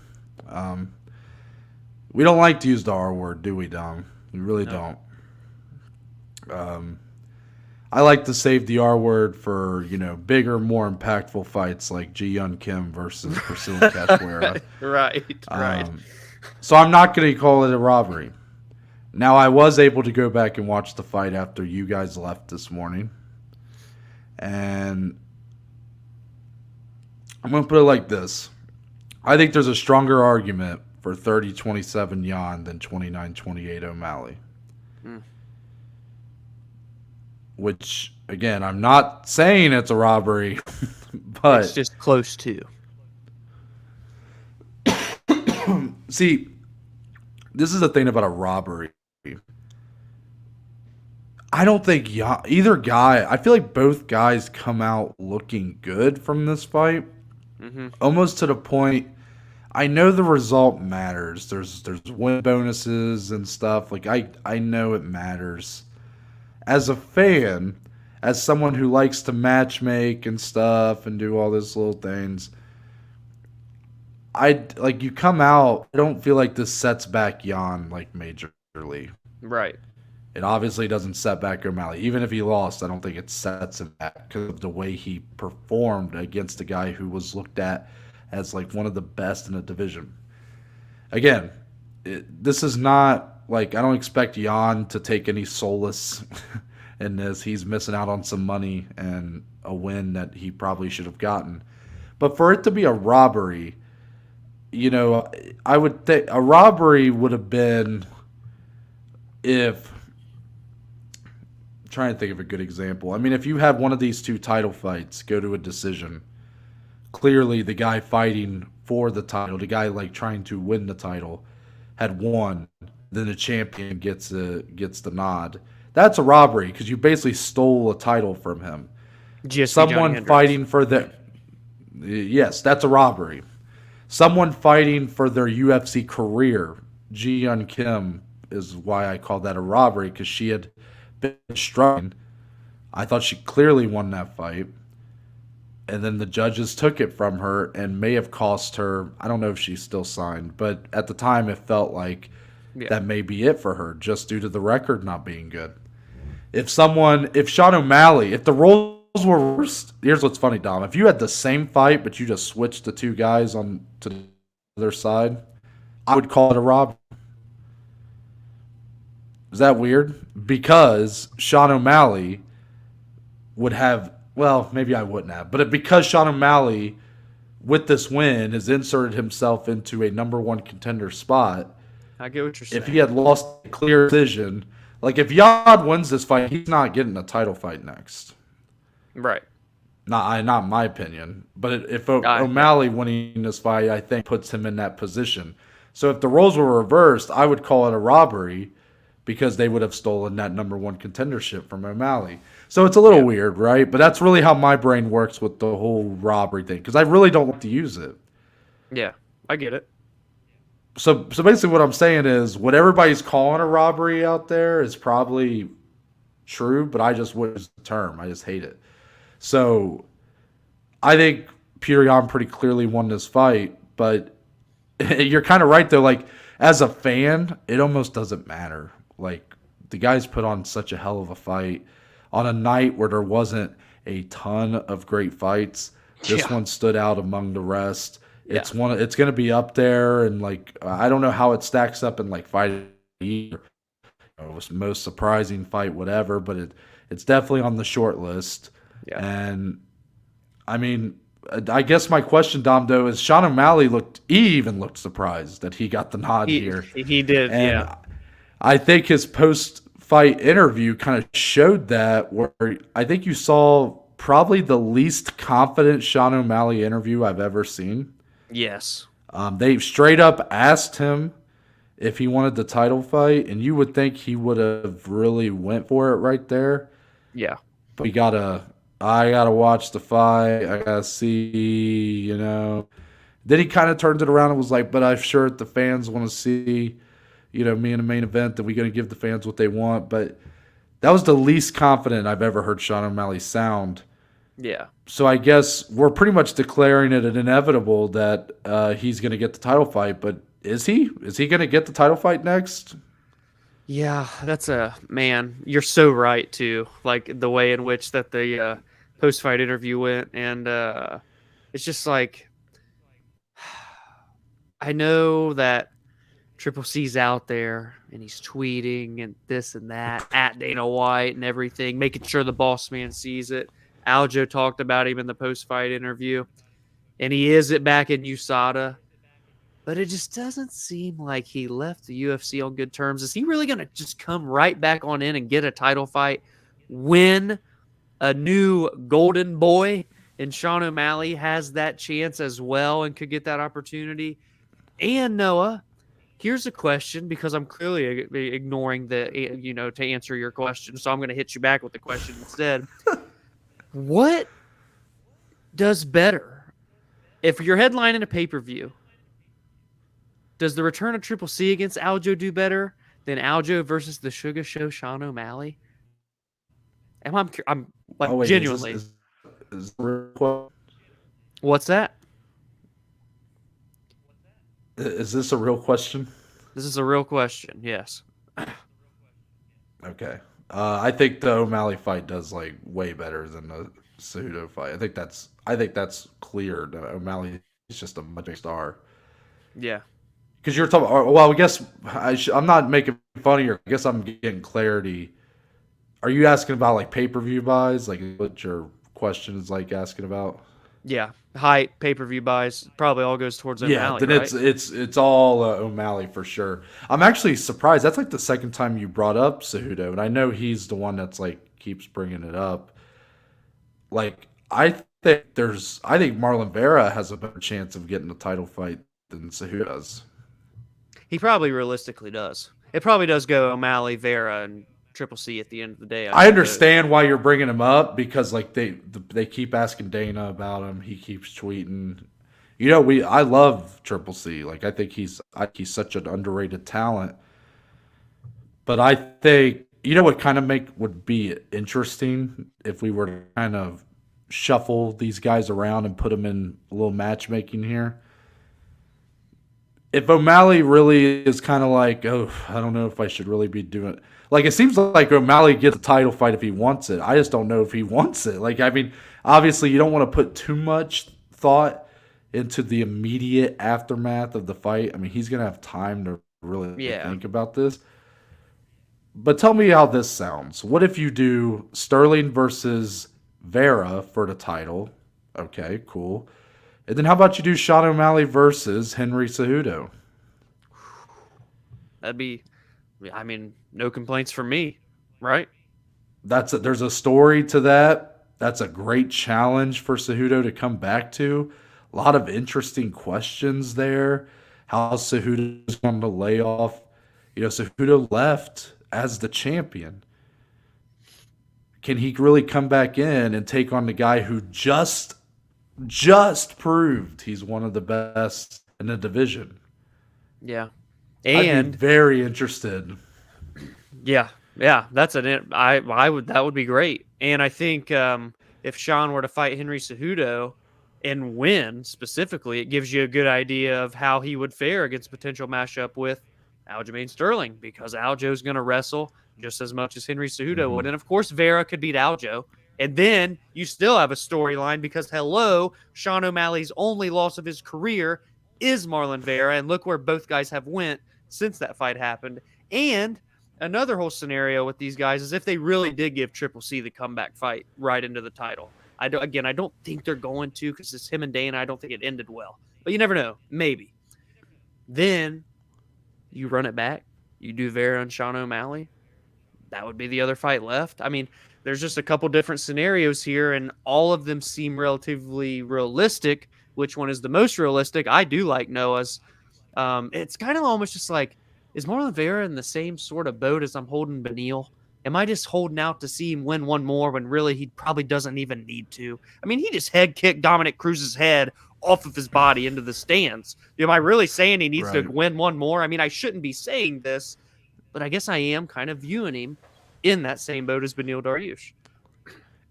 We don't like to use the R word, do we, Dom? We really don't. I like to save the R word for, bigger, more impactful fights like Ji-Yeon Kim versus Priscilla Cachoeira.
Right.
So I'm not going to call it a robbery. Now, I was able to go back and watch the fight after you guys left this morning. And I'm going to put it like this. I think there's a stronger argument for 30-27 Yan than 29-28 O'Malley. Which, again, I'm not saying it's a robbery, but
it's just close to.
See, this is the thing about a robbery. I don't think either guy, I feel like both guys come out looking good from this fight. Almost to the point, I know the result matters. There's win bonuses and stuff. Like, I know it matters. As a fan, as someone who likes to matchmake and stuff and do all these little things, you come out, I don't feel like this sets back Yan like majorly.
Right.
It obviously doesn't set back O'Malley. Even if he lost, I don't think it sets him back because of the way he performed against a guy who was looked at as like one of the best in the division. Again, this is not like, I don't expect Yan to take any solace in this. He's missing out on some money and a win that he probably should have gotten. But for it to be a robbery, I would think a robbery would have been if, I'm trying to think of a good example. I mean, if you had one of these 2 title fights go to a decision, clearly the guy fighting for the title, the guy like trying to win the title, had won, then the champion gets the nod. That's a robbery because you basically stole a title from him.
GSP
Someone fighting for the Yes, that's a robbery. Someone fighting for their UFC career, Ji Yeon Kim, is why I call that a robbery, because she had been struggling. I thought she clearly won that fight. And then the judges took it from her and may have cost her. I don't know if she's still signed, but at the time it felt like that may be it for her, just due to the record not being good. If Sean O'Malley, if the roles were reversed, here's what's funny, Dom. If you had the same fight, but you just switched the two guys on to the other side, I would call it a robbery. Is that weird? Because Sean O'Malley would have, well, maybe I wouldn't have, but because Sean O'Malley, with this win, has inserted himself into a number one contender spot.
I get what you're saying.
If he had lost a clear decision, like if Yad wins this fight, he's not getting a title fight next.
Right.
Not my opinion, but if O'Malley winning this fight, I think puts him in that position. So if the roles were reversed, I would call it a robbery because they would have stolen that number one contendership from O'Malley. So it's a little weird, right? But that's really how my brain works with the whole robbery thing, because I really don't want to use it.
Yeah, I get it.
So basically what I'm saying is what everybody's calling a robbery out there is probably true, but I just wouldn't use the term. I just hate it. So I think Petr Yan pretty clearly won this fight, but you're kind of right, though. Like, as a fan, it almost doesn't matter. Like, the guys put on such a hell of a fight on a night where there wasn't a ton of great fights. This one stood out among the rest. It's it's going to be up there, and like I don't know how it stacks up in like fight of the year. It was most surprising fight, whatever, but it's definitely on the short list. Yeah. And I mean, I guess my question, Dom, though, is Sean O'Malley even looked surprised that he got the nod here.
He did, and
I think his post-fight interview kind of showed that, where I think you saw probably the least confident Sean O'Malley interview I've ever seen.
Yes.
They straight up asked him if he wanted the title fight, and you would think he would have really went for it right there.
Yeah.
But I gotta watch the fight. I gotta see, you know. Then he kind of turned it around and was like, but I'm sure if the fans want to see, you know, me in the main event, that we're going to give the fans what they want. But that was the least confident I've ever heard Sean O'Malley sound.
Yeah.
So I guess we're pretty much declaring it an inevitable that he's going to get the title fight. But is he? Is he going to get the title fight next?
Yeah, man, you're so right, too. Like, the way in which that the post-fight interview went. And it's just like, I know that Triple C's out there, and he's tweeting and this and that at Dana White and everything, making sure the boss man sees it. Aljo talked about him in the post-fight interview, and he is it back in USADA. But it just doesn't seem like he left the UFC on good terms. Is he really going to just come right back on in and get a title fight, win a new golden boy, and Sean O'Malley has that chance as well and could get that opportunity? And Noah, here's a question, because I'm clearly ignoring to answer your question. So I'm going to hit you back with the question instead. What does better? If you're headlining a pay-per-view, does the return of Triple C against Aljo do better than Aljo versus the Sugar Show Sean O'Malley? I'm genuinely. What's that?
Is this a real question?
This is a real question, yes.
Okay. I think the O'Malley fight does like way better than the Cejudo fight. I think that's clear. O'Malley is just a much bigger star.
Yeah.
Because you're talking. Well, I guess I'm not making fun of you. I guess I'm getting clarity. Are you asking about like pay-per-view buys? Like what your question is like asking about?
Yeah, height, pay-per-view buys, probably all goes towards O'Malley.
Yeah, then
right?
it's all O'Malley for sure. I'm actually surprised. That's like the second time you brought up Cejudo, and I know he's the one that's like keeps bringing it up. Like I think Marlon Vera has a better chance of getting a title fight than Cejudo does.
He probably realistically does. It probably does go O'Malley, Vera, and Triple C at the end of the day.
I understand why you're bringing him up because like they keep asking Dana about him. He keeps tweeting. You know, I love Triple C. Like I think he's such an underrated talent. But I think what kind of would be interesting if we were to kind of shuffle these guys around and put them in a little matchmaking here. If O'Malley really is kind of like, oh, I don't know if I should really be doing it. Like, it seems like O'Malley gets a title fight if he wants it. I just don't know if he wants it. Like, I mean, obviously you don't want to put too much thought into the immediate aftermath of the fight. I mean, he's going to have time to really think about this. But tell me how this sounds. What if you do Sterling versus Vera for the title? Okay, cool. And then how about you do Sean O'Malley versus Henry Cejudo?
That'd be, I mean, no complaints from me, right?
There's a story to that. That's a great challenge for Cejudo to come back to. A lot of interesting questions there. How Cejudo's going to lay off. Cejudo left as the champion. Can he really come back in and take on the guy who just proved he's one of the best in the division?
Yeah.
And I'd be very interested.
Yeah. That would be great. And I think if Sean were to fight Henry Cejudo and win specifically, it gives you a good idea of how he would fare against potential matchup with Aljamain Sterling, because Aljo's going to wrestle just as much as Henry Cejudo would. And of course, Vera could beat Aljo. And then you still have a storyline because, Sean O'Malley's only loss of his career is Marlon Vera. And look where both guys have went since that fight happened. And another whole scenario with these guys is if they really did give Triple C the comeback fight right into the title. I don't think they're going to, because it's him and Dana. I don't think it ended well. But you never know. Maybe. Then you run it back. You do Vera and Sean O'Malley. That would be the other fight left. I mean, there's just a couple different scenarios here, and all of them seem relatively realistic. Which one is the most realistic? I do like Noah's. It's kind of almost just like, is Marlon Vera in the same sort of boat as I'm holding Beneil? Am I just holding out to see him win one more when really he probably doesn't even need to? I mean, he just head kicked Dominic Cruz's head off of his body into the stands. Am I really saying he needs to win one more? I mean, I shouldn't be saying this, but I guess I am kind of viewing him in that same boat as Beneil Dariush.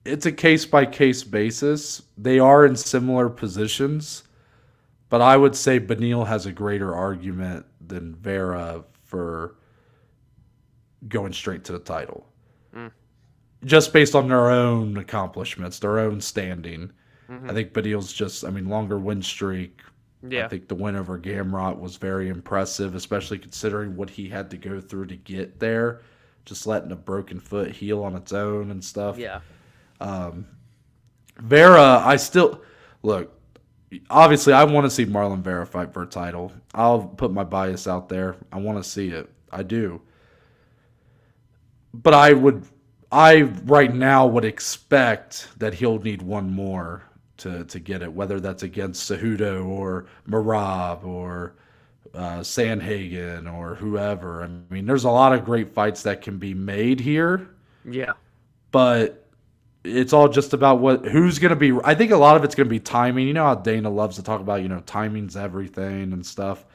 It's a case-by-case basis. They are in similar positions, but I would say Beneil has a greater argument than Vera for going straight to the title. Just based on their own accomplishments, their own standing. I think Beneil's longer win streak.
Yeah.
I think the win over Gamrot was very impressive, especially considering what he had to go through to get there. Just letting a broken foot heal on its own and stuff.
Yeah.
Vera, obviously I want to see Marlon Vera fight for a title. I'll put my bias out there. I want to see it. I do. But I right now would expect that he'll need one more to get it, whether that's against Cejudo or Merab or Sandhagen or whoever. I mean, there's a lot of great fights that can be made here.
Yeah.
But it's all just about who's going to be. I think a lot of it's going to be timing. You know how Dana loves to talk about, timing's everything and stuff.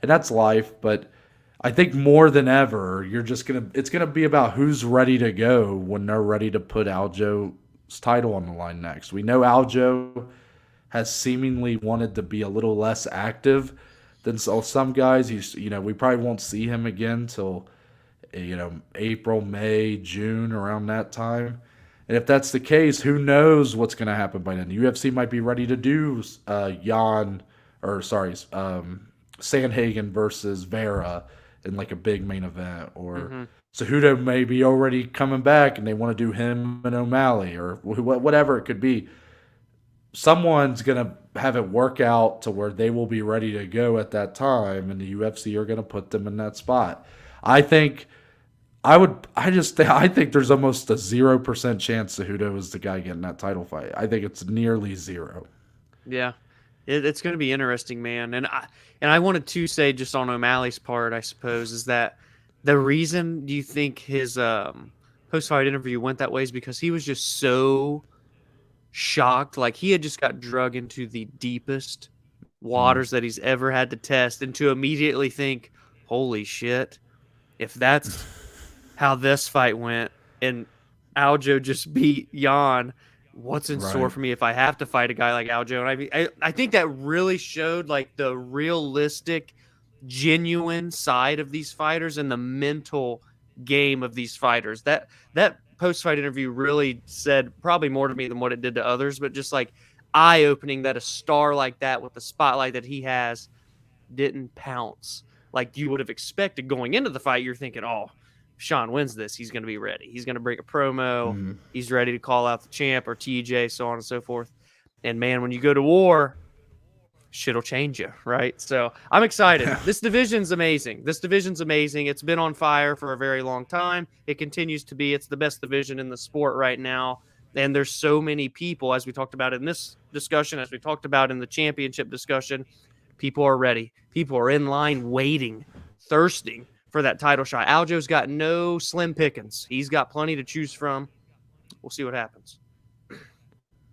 And that's life. But I think more than ever, it's going to be about who's ready to go when they're ready to put Aljo's title on the line next. We know Aljo has seemingly wanted to be a little less active than some guys. We probably won't see him again till April, May, June, around that time. And if that's the case, who knows what's going to happen by then? The UFC might be ready to do Sandhagen versus Vera in like a big main event, or Cejudo may be already coming back and they want to do him and O'Malley, or whatever it could be. Someone's going to have it work out to where they will be ready to go at that time, and the UFC are going to put them in that spot. I think there's almost a 0% chance Cejudo is the guy getting that title fight. I think it's nearly zero.
Yeah. It's going to be interesting, man. And I wanted to say, just on O'Malley's part, I suppose, is that The reason do you think his post-fight interview went that way is because he was just so shocked. Like, he had just got drug into the deepest waters that he's ever had to test, and to immediately think, holy shit, if that's how this fight went and Aljo just beat Yan, what's in store for me if I have to fight a guy like Aljo? And I think that really showed like the realistic, genuine side of these fighters and the mental game of these fighters. That post-fight interview really said probably more to me than what it did to others, but just like eye-opening that a star like that with the spotlight that he has didn't pounce like you would have expected going into the fight. You're thinking, oh, Sean wins this, he's going to be ready. He's going to break a promo. He's ready to call out the champ or TJ, so on and so forth. And man, when you go to war, shit'll change you, right? So I'm excited. This division's amazing. It's been on fire for a very long time. It continues to be. It's the best division in the sport right now. And there's so many people, as we talked about in this discussion, as we talked about in the championship discussion, people are ready. People are in line waiting, thirsting for that title shot. Aljo's got no slim pickings. He's got plenty to choose from. We'll see what happens.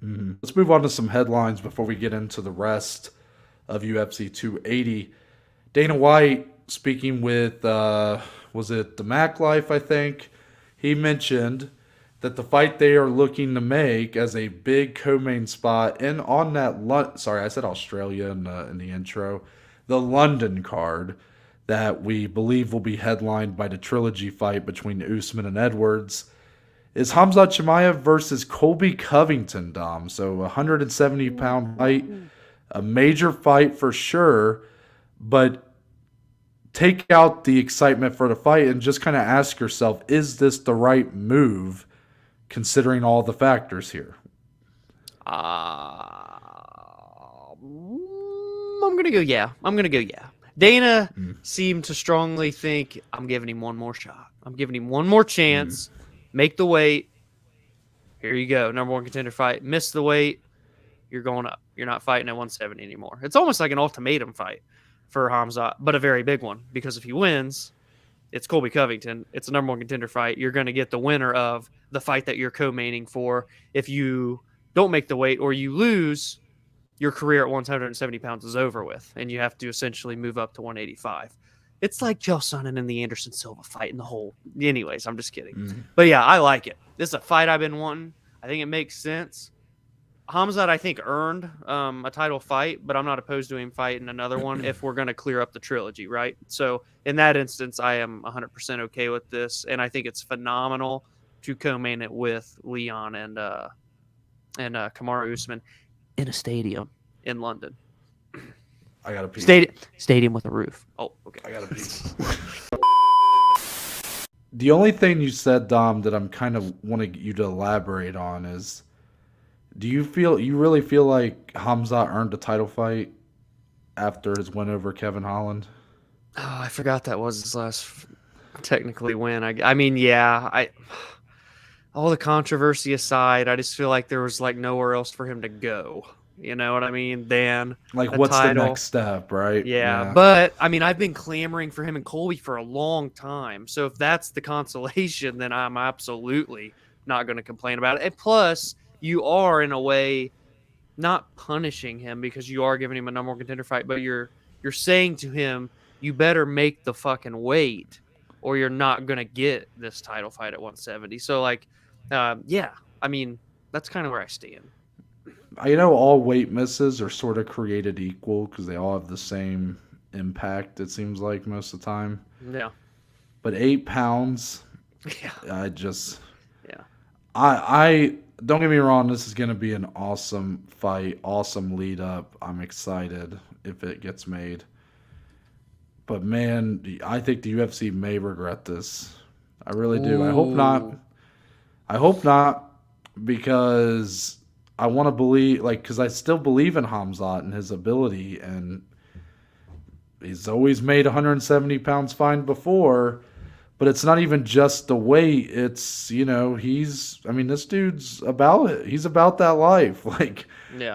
Let's move on to some headlines before we get into the rest of UFC 280. Dana White, speaking with, was it the Mac Life, I think, he mentioned that the fight they are looking to make as a big co-main spot and on that, sorry, I said Australia in the intro, the London card that we believe will be headlined by the trilogy fight between Usman and Edwards, is Khamzat Chimaev versus Colby Covington, Dom. So a 170-pound fight, a major fight for sure, but take out the excitement for the fight and just kind of ask yourself, is this the right move considering all the factors here?
I'm going to go yeah. Dana seemed to strongly think, I'm giving him one more shot. I'm giving him one more chance. Make the weight. Here you go. Number one contender fight. Miss the weight. You're going up. You're not fighting at 170 anymore. It's almost like an ultimatum fight for Khamzat, but a very big one, because if he wins, it's Colby Covington. It's a number one contender fight. You're going to get the winner of the fight that you're co-maining for. If you don't make the weight or you lose, your career at 170 pounds is over with, and you have to essentially move up to 185. It's like Chael Sonnen and the Anderson Silva fight in the whole. Anyways, I'm just kidding. But yeah, I like it. This is a fight I've been wanting. I think it makes sense. Khamzat, I think, earned a title fight, but I'm not opposed to him fighting another one if we're going to clear up the trilogy, right? So in that instance, I am 100% okay with this, and I think it's phenomenal to co-main it with Leon and Kamaru Usman in a stadium in London.
I got to pee.
Stadium with a roof. Oh, okay.
I got to pee. The only thing you said, Dom, that I'm kind of wanting you to elaborate on is, do you really feel like Khamzat earned a title fight after his win over Kevin Holland?
Oh, I forgot that was his last technically win. I mean, yeah, all the controversy aside, I just feel like there was like nowhere else for him to go. You know what I mean? Then
like, what's title. The next step, right?
Yeah, but I mean, I've been clamoring for him and Colby for a long time. So if that's the consolation, then I'm absolutely not going to complain about it. And plus, you are in a way not punishing him because you are giving him a number one contender fight, but you're saying to him, you better make the fucking weight, or you're not going to get this title fight at 170. So like, yeah, I mean, that's kind of where I stand.
You know, all weight misses are sort of created equal because they all have the same impact, it seems like, most of the time.
Yeah.
But 8 pounds,
yeah.
I don't get me wrong, this is going to be an awesome fight, awesome lead up. I'm excited if it gets made. But man, I think the UFC may regret this. I really do. I hope not, because I want to believe, because I still believe in Khamzat and his ability, and he's always made 170 pounds fine before, but it's not even just the weight. It's, this dude's about it. He's about that life.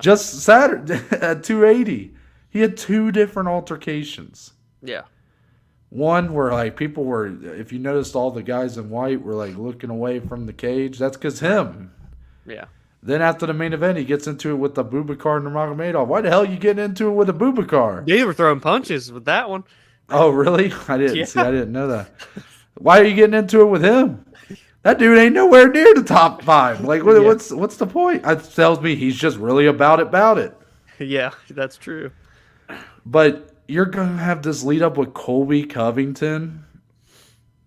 Just Saturday at 280, he had 2 different altercations.
Yeah.
One where like people were, if you noticed, all the guys in white were like looking away from the cage. That's because him.
Yeah.
Then after the main event, he gets into it with the Bubakar Nurmagomedov. Why the hell are you getting into it with a Bubakar?
They were throwing punches with that one.
Oh, really? I didn't see.
Yeah.
I didn't know that. Why are you getting into it with him? That dude ain't nowhere near the top 5. Like, what's the point? It tells me he's just really about it.
Yeah, that's true.
But you're gonna have this lead up with Colby Covington.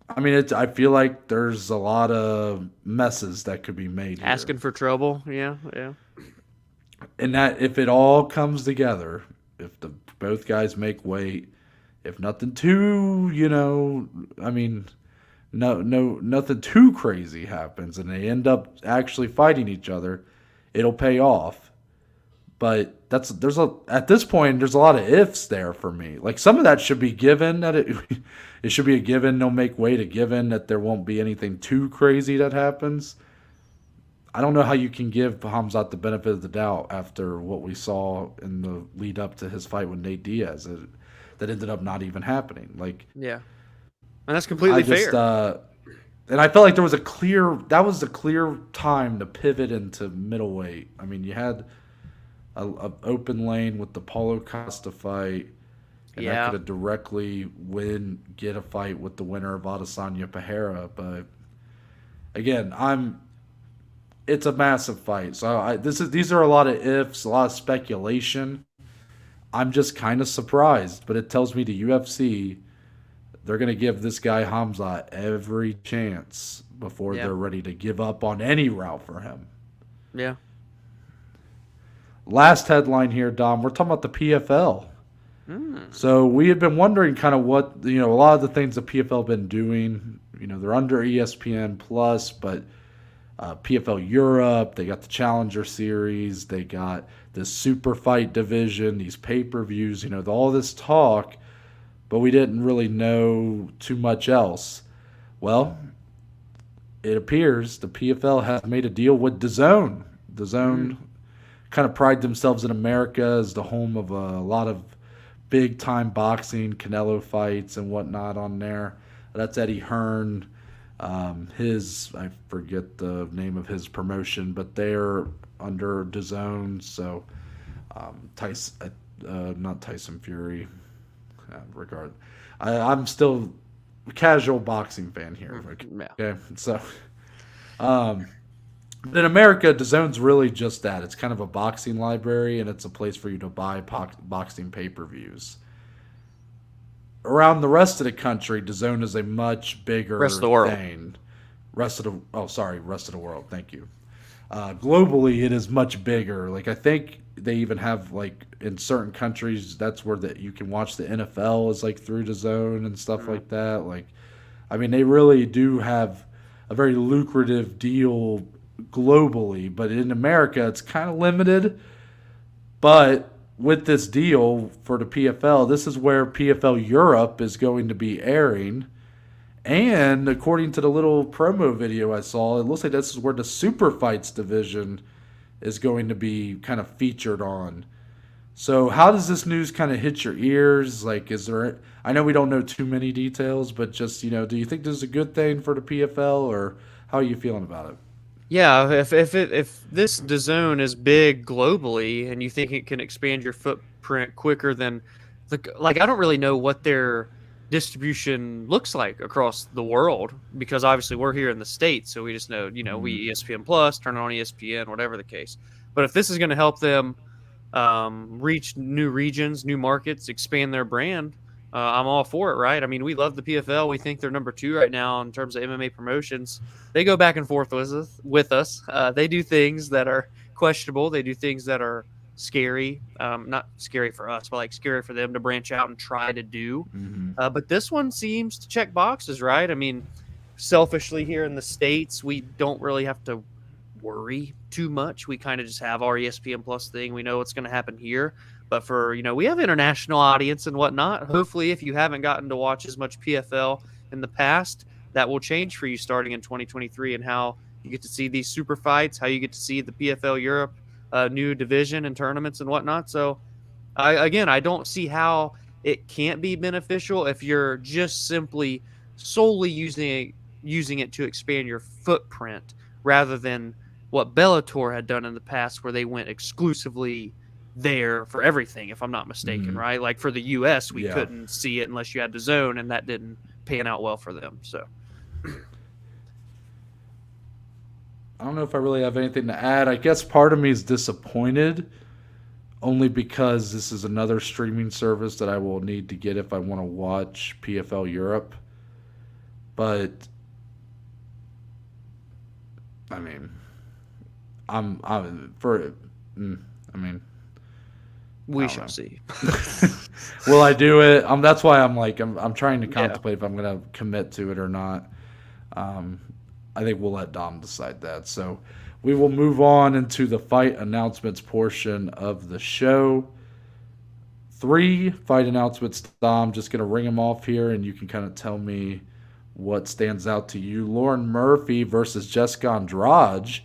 I mean, I feel like there's a lot of messes that could be made here.
Asking for trouble. Yeah.
And that if it all comes together, if both guys make weight, if nothing too, nothing too crazy happens, and they end up actually fighting each other, it'll pay off. But at this point there's a lot of ifs there for me. Like some of that should be given that it should be a given. They'll make weight a given that there won't be anything too crazy that happens. I don't know how you can give Khamzat the benefit of the doubt after what we saw in the lead up to his fight with Nate Diaz. That ended up not even happening. Like,
yeah, and that's completely fair.
And I felt like that was the clear time to pivot into middleweight. I mean, you had a open lane with the Paulo Costa fight, and that could have directly get a fight with the winner of Adesanya Pereira. But again, it's a massive fight. So these are a lot of ifs, a lot of speculation. I'm just kind of surprised, but it tells me the UFC, they're going to give this guy Khamzat every chance before they're ready to give up on any route for him.
Yeah.
Last headline here, Dom. We're talking about the PFL. So we had been wondering kind of what, a lot of the things the PFL been doing. They're under ESPN Plus, but PFL Europe, they got the Challenger Series, they got this super fight division, these pay-per-views, all this talk, but we didn't really know too much else. Well, it appears the PFL has made a deal with DAZN. DAZN kind of pride themselves in America as the home of a lot of big-time boxing, Canelo fights and whatnot on there. That's Eddie Hearn. I forget the name of his promotion, but they're under DAZN. So, not Tyson Fury. I'm still a casual boxing fan here. Okay, so, in America, DAZN's really just that. It's kind of a boxing library, and it's a place for you to buy boxing pay-per-views. Around the rest of the country, DAZN is a much bigger
rest of the world.
thing. Rest of the world. Thank you. Globally, it is much bigger. Like I think they even have like in certain countries, that's where you can watch the NFL is like through DAZN and stuff like that. Like, I mean, they really do have a very lucrative deal globally, but in America, it's kind of limited. But with this deal for the PFL, this is where PFL Europe is going to be airing. And according to the little promo video I saw, it looks like this is where the Super Fights division is going to be kind of featured on. So how does this news kind of hit your ears? Like, I know we don't know too many details, but just, do you think this is a good thing for the PFL, or how are you feeling about it?
Yeah, if this DAZN is big globally and you think it can expand your footprint quicker than I don't really know what their distribution looks like across the world, because obviously we're here in the States, so we just know, we ESPN Plus, turn on ESPN, whatever the case. But if this is going to help them reach new regions, new markets, expand their brand, I'm all for it, right? I mean, we love the PFL. We think they're number 2 right now in terms of MMA promotions. They go back and forth with us. They do things that are questionable. They do things that are scary. Not scary for us, but like scary for them to branch out and try to do. But this one seems to check boxes, right? I mean, selfishly here in the States, we don't really have to worry too much. We kind of just have our ESPN Plus thing. We know what's going to happen here. But for, we have international audience and whatnot. Hopefully, if you haven't gotten to watch as much PFL in the past, that will change for you starting in 2023, and how you get to see these super fights, how you get to see the PFL Europe new division and tournaments and whatnot. So, I don't see how it can't be beneficial if you're just simply solely using it to expand your footprint rather than what Bellator had done in the past, where they went exclusively there for everything, if I'm not mistaken, right? Like for the US, we couldn't see it unless you had DAZN, and that didn't pan out well for them. So
I don't know if I really have anything to add. I guess part of me is disappointed only because this is another streaming service that I will need to get if I want to watch PFL Europe. But I mean,
we shall see.
Will I do it? That's why I'm trying to contemplate if I'm going to commit to it or not. I think we'll let Dom decide that. So we will move on into the fight announcements portion of the show. 3 fight announcements, Dom. Just going to ring them off here, and you can kind of tell me what stands out to you. Lauren Murphy versus Jessica Andrade.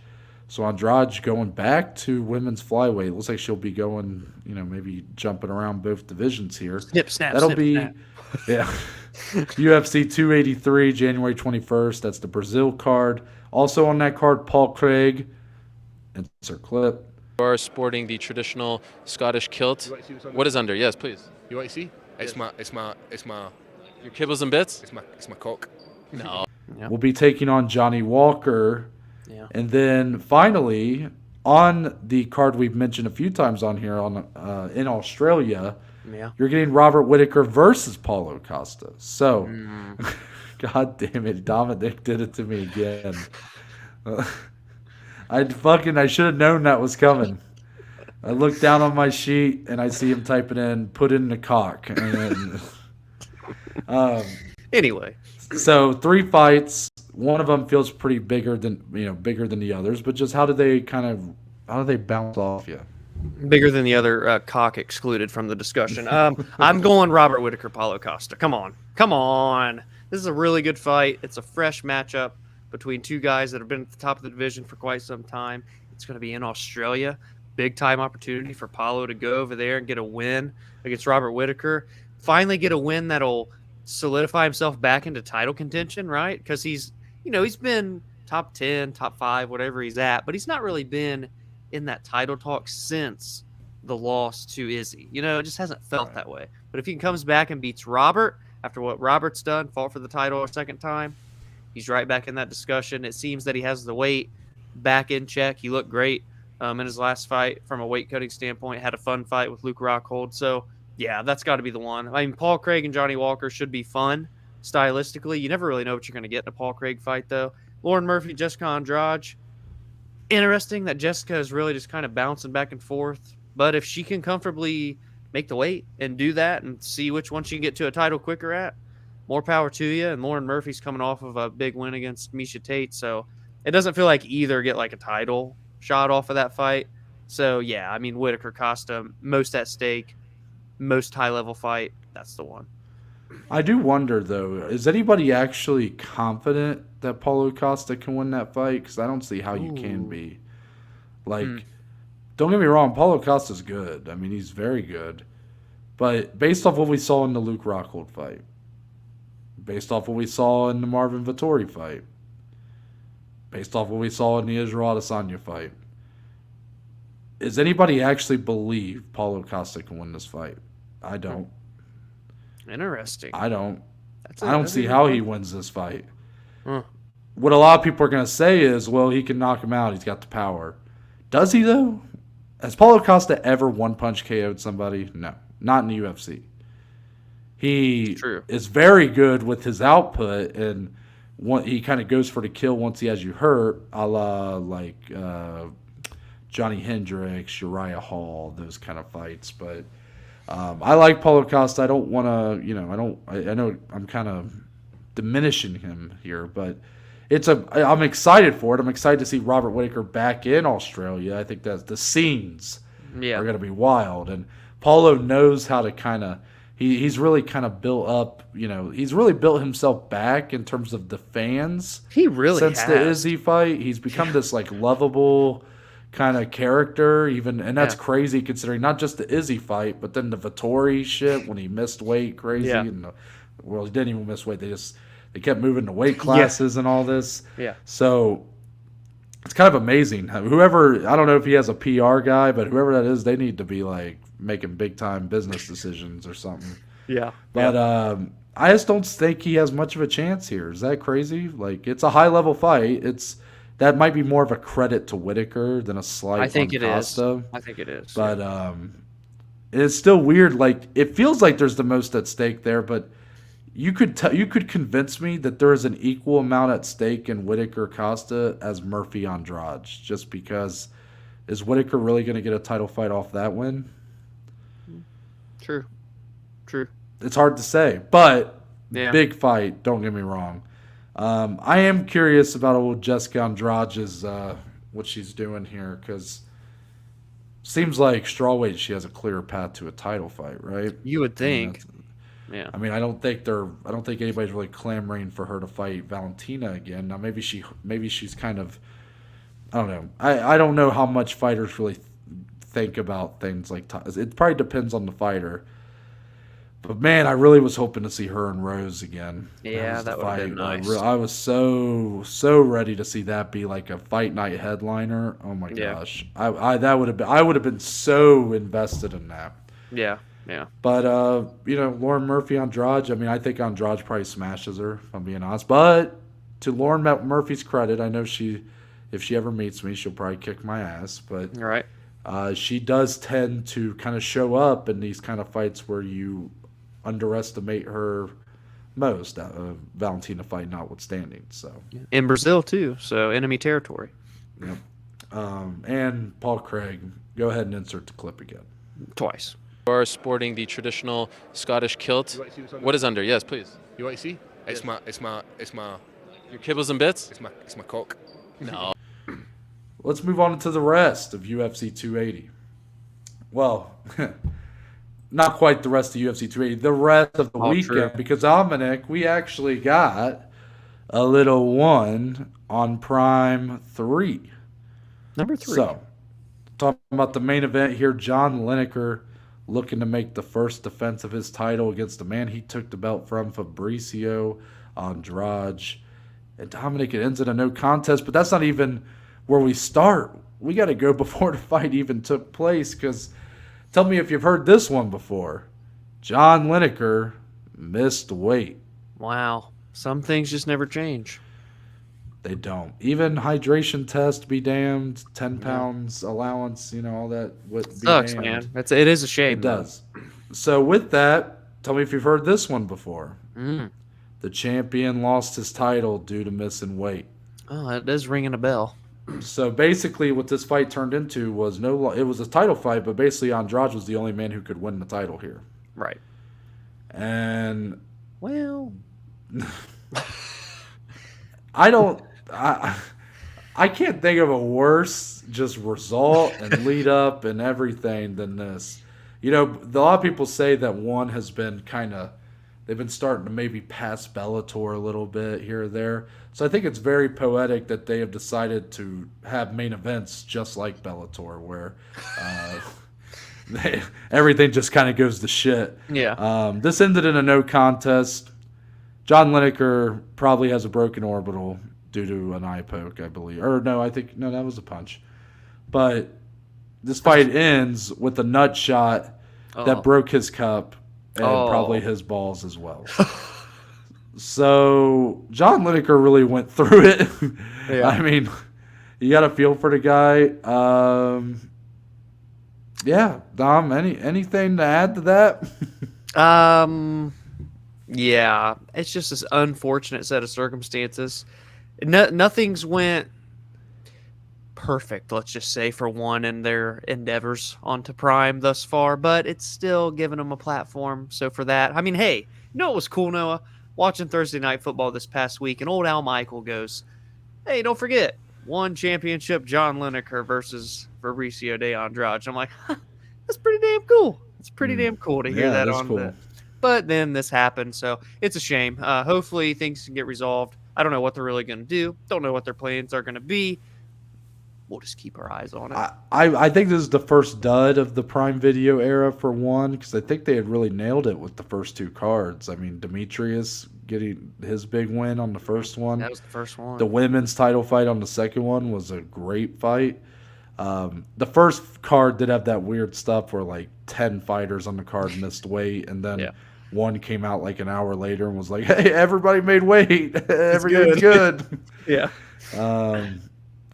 So Andrade going back to women's flyweight. Looks like she'll be going, maybe jumping around both divisions here.
Snip, snap,
That'll
snip,
be,
snap.
Yeah. UFC 283, January 21st. That's the Brazil card. Also on that card, Paul Craig. Insert clip.
You are sporting the traditional Scottish kilt. What is under? Yes, please.
You want to see? It's my
Your kibbles and bits?
it's my cock.
No.
Yeah.
Will be taking on Johnny Walker.
Yeah.
And then finally, on the card we've mentioned a few times on here in Australia, you're getting Robert Whittaker versus Paulo Costa. So, God damn it, Dominic did it to me again. I should have known that was coming. I look down on my sheet and I see him typing in, put in the cock. And
Anyway.
So 3 fights. One of them feels pretty bigger than the others, but just how do they bounce off you?
Bigger than the other, cock excluded from the discussion. I'm going Robert Whittaker, Paulo Costa. Come on. This is a really good fight. It's a fresh matchup between 2 guys that have been at the top of the division for quite some time. It's going to be in Australia. Big time opportunity for Paulo to go over there and get a win against Robert Whittaker. Finally get a win that'll solidify himself back into title contention, right? Because he's been top 10, top 5, whatever he's at, but he's not really been in that title talk since the loss to Izzy. It just hasn't felt that way. But if he comes back and beats Robert after what Robert's done, fought for the title a second time, he's right back in that discussion. It seems that he has the weight back in check. He looked great in his last fight from a weight cutting standpoint. Had a fun fight with Luke Rockhold. So, yeah, that's got to be the one. I mean, Paul Craig and Johnny Walker should be fun stylistically. You never really know what you're going to get in a Paul Craig fight, though. Lauren Murphy, Jessica Andrade. Interesting that Jessica is really just kind of bouncing back and forth. But if she can comfortably make the weight and do that and see which one she can get to a title quicker at, more power to you. And Lauren Murphy's coming off of a big win against Miesha Tate. So it doesn't feel like either get like a title shot off of that fight. So, yeah, I mean, Whittaker, Costa, most at stake, most high-level fight. That's the one.
I do wonder, though, is anybody actually confident that Paulo Costa can win that fight? Because I don't see how you can be. Don't get me wrong, Paulo Costa's good. I mean, he's very good. But based off what we saw in the Luke Rockhold fight, based off what we saw in the Marvin Vettori fight, based off what we saw in the Israel Adesanya fight, does anybody actually believe Paulo Costa can win this fight? I don't.
Interesting.
I don't.
I
don't see how he wins this fight. What a lot of people are going to say is, well, he can knock him out. He's got the power. Does he, though? Has Paulo Costa ever one-punch KO'd somebody? No. Not in the UFC. He is very good with his output, and he kind of goes for the kill once he has you hurt, a la Johnny Hendricks, Uriah Hall, those kind of fights. But I like Paulo Costa. I don't want to, I know I'm kind of diminishing him here, but I'm excited for it. I'm excited to see Robert Whittaker back in Australia. I think that the scenes are going to be wild. And Paulo knows how to kind of, he's really kind of built up, he's really built himself back in terms of the fans.
He really
since
has.
The Izzy fight. He's become this lovable kind of character, and that's
Yeah.
crazy considering not just the Izzy fight, but then the Vettori shit when he missed weight, crazy.
Yeah.
And well, he didn't even miss weight. They kept moving the weight classes and all this.
Yeah.
So it's kind of amazing. Whoever, I don't know if he has a PR guy, but whoever that is, they need to be like making big time business decisions or something.
Yeah.
But I just don't think he has much of a chance here. Is that crazy? Like, it's a high level fight. That might be more of a credit to Whitaker than a slight
I think
on
it is.
Costa.
I think it is.
But it's still weird. Like, it feels like there's the most at stake there, but you could convince me that there is an equal amount at stake in Whitaker Costa as Murphy Andrade, just because is Whitaker really going to get a title fight off that win?
True.
It's hard to say, but
Yeah.
big fight. Don't get me wrong. I am curious about old Jessica Andrade's what she's doing here, because seems like strawweight she has a clear path to a title fight, right?
You would think. Yeah.
I mean, I don't think anybody's really clamoring for her to fight Valentina again. Now, maybe she's kind of, I don't know. I don't know how much fighters really think about things like it probably depends on the fighter. But man, I really was hoping to see her and Rose again.
Yeah,
was the
that would've been
fight.
nice.
I was so ready to see that be like a fight night headliner. Oh my
Yeah.
gosh, I would have been so invested in that.
Yeah.
But Lauren Murphy Andrade. I mean, I think Andrade probably smashes her, if I'm being honest. But to Lauren Murphy's credit, I know if she ever meets me, she'll probably kick my ass. But
All right.
she does tend to kind of show up in these kind of fights where you underestimate her most. Valentina fight notwithstanding. So
In Brazil too, so enemy territory.
yep. And Paul Craig, go ahead and insert the clip again.
Twice.
You are sporting the traditional Scottish kilt. What is under? Yes, please.
You want to see? It's my
Your kibbles and bits?
it's my cock.
No.
Let's move on to the rest of UFC 280. Well, not quite the rest of UFC 280. The rest of the weekend,
true.
because Dominic, we actually got a little one on Prime 3.
Number 3.
So, talking about the main event here, John Lineker looking to make the first defense of his title against the man he took the belt from, Fabricio Andrade. And Dominic, it ends in a no contest, but that's not even where we start. We got to go before the fight even took place, because tell me if you've heard this one before. John Lineker missed weight.
Wow. Some things just never change.
They don't. Even hydration test, be damned. 10 pounds allowance, all that. Would be
Sucks,
damned.
man. It is a shame.
It does. So with that, tell me if you've heard this one before.
Mm.
The champion lost his title due to missing weight.
Oh, that is ringing a bell.
So basically what this fight turned into was it was a title fight, but basically Andrade was the only man who could win the title here.
Right.
And
Well,
I can't think of a worse just result and lead up and everything than this. A lot of people say that one has been they've been starting to maybe pass Bellator a little bit here or there. So I think it's very poetic that they have decided to have main events just like Bellator, where everything just kind of goes to shit.
yeah.
This ended in a no contest. John Lineker probably has a broken orbital due to an eye poke, I believe. Or no, that was a punch. But this fight ends with a nut shot that broke his cup and probably his balls as well. So John Lineker really went through it.
Yeah.
I mean, you got to feel for the guy. Yeah, Dom, anything to add to that?
Yeah, it's just this unfortunate set of circumstances. Nothing's went perfect, let's just say, for one in their endeavors onto Prime thus far, but it's still giving them a platform. So for that, I mean, hey, you know what was cool, Noah? Watching Thursday Night Football this past week, and old Al Michael goes, hey, don't forget, one championship, John Lineker versus Fabricio de Andrade. I'm like, that's pretty damn cool. It's pretty damn cool to hear that on
cool.
the... But then this happened, so it's a shame. Hopefully things can get resolved. I don't know what they're really going to do. Don't know what their plans are going to be. we'll just keep our eyes on it.
I think this is the first dud of the Prime Video era for one, because I think they had really nailed it with the first two cards. I mean, Demetrius getting his big win on the first one.
That was the first one.
The women's title fight on the second one was a great fight. The first card did have that weird stuff where like 10 fighters on the card missed weight, and then one came out like an hour later and was like, "Hey, everybody made weight. Everything's good."
Yeah.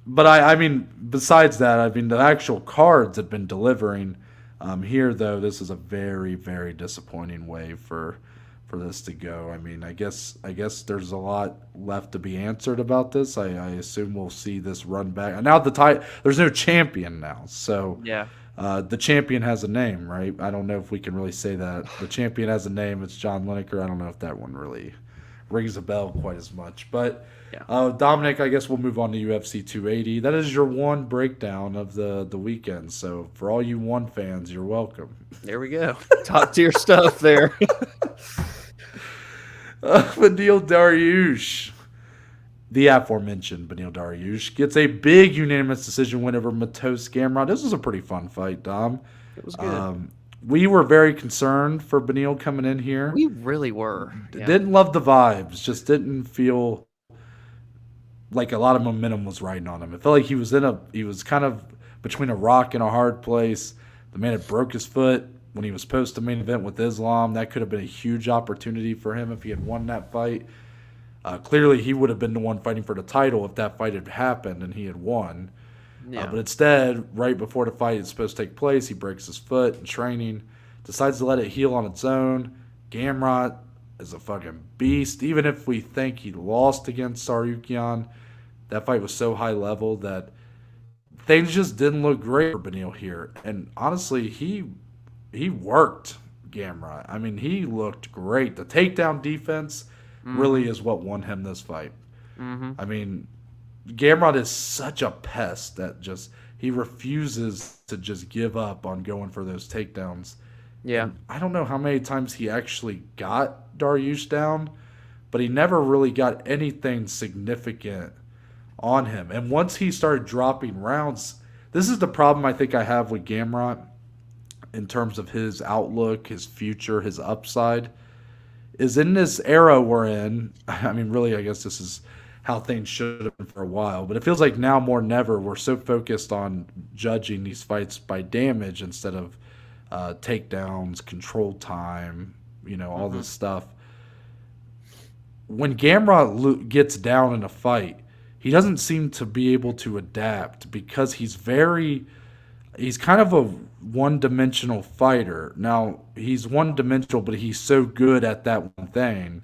But I mean, besides that, I mean, the actual cards have been delivering. Here, though, this is a very, very disappointing way for this to go. I mean, I guess there's a lot left to be answered about this. I assume we'll see this run back. And now there's no champion now, so
Yeah.
the champion has a name, right? I don't know if we can really say that. The champion has a name. It's John Lineker. I don't know if that one really rings a bell quite as much. But Dominic, I guess we'll move on to UFC 280. That is your one breakdown of the weekend. So for all you one fans, you're welcome.
There we go. Top tier stuff there.
Beneil Dariush, the aforementioned Beneil Dariush, gets a big unanimous decision win over Matos Gamrot. This was a pretty fun fight, Dom.
It was good.
We were very concerned for Beneil coming in here.
We really were. Yeah.
Didn't love the vibes. Just didn't feel like a lot of momentum was riding on him. It felt like he was kind of between a rock and a hard place. The man had broke his foot when he was post the main event with Islam. That could have been a huge opportunity for him if he had won that fight. Clearly, he would have been the one fighting for the title if that fight had happened and he had won.
Yeah.
But instead, right before the fight is supposed to take place, he breaks his foot in training, decides to let it heal on its own. Gamrot is a fucking beast. Even if we think he lost against Tsarukyan, that fight was so high level that things just didn't look great for Beneil here. And honestly, he worked Gamrot. I mean, he looked great. The takedown defense really is what won him this fight.
Mm-hmm.
I mean, Gamrot is such a pest that he refuses to just give up on going for those takedowns.
Yeah.
And I don't know how many times he actually got Dariush down, but he never really got anything significant on him. And once he started dropping rounds, this is the problem I think I have with Gamrot in terms of his outlook, his future, his upside, is in this era we're in. I mean, really, I guess this is how things should have been for a while, but it feels like now more than ever we're so focused on judging these fights by damage instead of takedowns, control time, all this stuff. When Gamrot gets down in a fight, he doesn't seem to be able to adapt because he's kind of a one-dimensional fighter. Now, he's one-dimensional, but he's so good at that one thing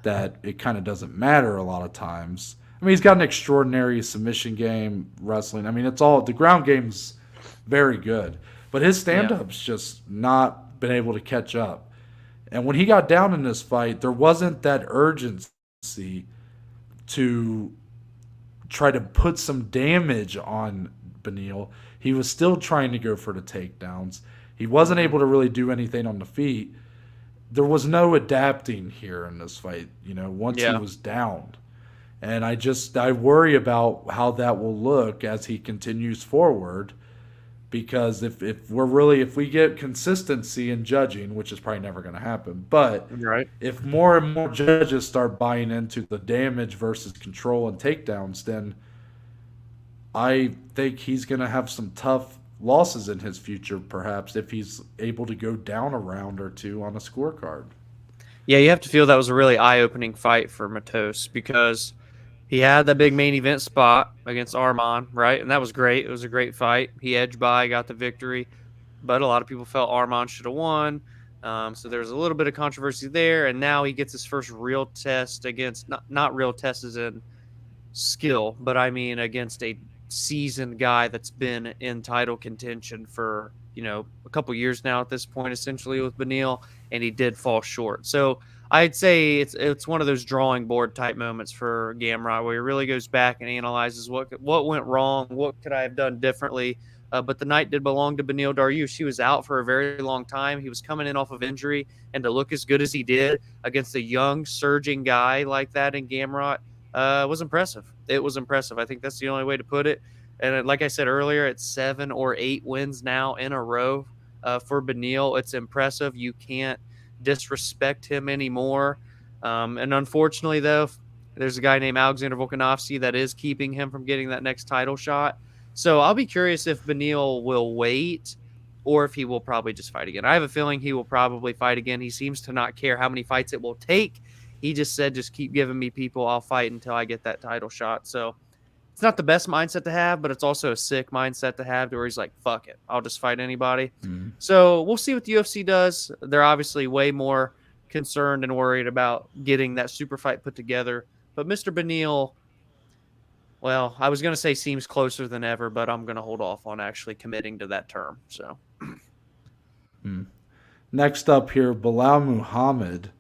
that it kind of doesn't matter a lot of times. I mean, he's got an extraordinary submission game, wrestling. I mean, the ground game's very good. But his stand-up's just not been able to catch up. And when he got down in this fight, there wasn't that urgency to try to put some damage on Beneil. He was still trying to go for the takedowns. He wasn't able to really do anything on the feet. There was no adapting here in this fight, once he was down. And I worry about how that will look as he continues forward, because if we get consistency in judging, which is probably never going to happen, but if more and more judges start buying into the damage versus control and takedowns, then I think he's going to have some tough losses in his future, perhaps, if he's able to go down a round or two on a scorecard.
Yeah, you have to feel that was a really eye-opening fight for Matos because he had that big main event spot against Arman, right? And that was great. It was a great fight. He edged by, got the victory. But a lot of people felt Arman should have won. So there's a little bit of controversy there. And now he gets his first real test against, not real test as in skill, but I mean against a seasoned guy that's been in title contention for a couple years now at this point, essentially, with Beneil, and he did fall short. So I'd say it's one of those drawing board type moments for Gamrot where he really goes back and analyzes what went wrong, what could I have done differently. But the night did belong to Beneil Dariush. He was out for a very long time. He was coming in off of injury, and to look as good as he did against a young surging guy like that in Gamrot was impressive. It was impressive. I think that's the only way to put it. And like I said earlier, it's 7 or 8 wins now in a row for Beneil. It's impressive. You can't disrespect him anymore. And unfortunately, though, there's a guy named Alexander Volkanovski that is keeping him from getting that next title shot. So I'll be curious if Beneil will wait or if he will probably just fight again. I have a feeling he will probably fight again. He seems to not care how many fights it will take. He just said, just keep giving me people. I'll fight until I get that title shot. So it's not the best mindset to have, but it's also a sick mindset to have, where he's like, fuck it, I'll just fight anybody.
Mm-hmm.
So we'll see what the UFC does. They're obviously way more concerned and worried about getting that super fight put together. But Mr. Beneil, well, I was going to say seems closer than ever, but I'm going to hold off on actually committing to that term. So
Next up here, Bilal Muhammad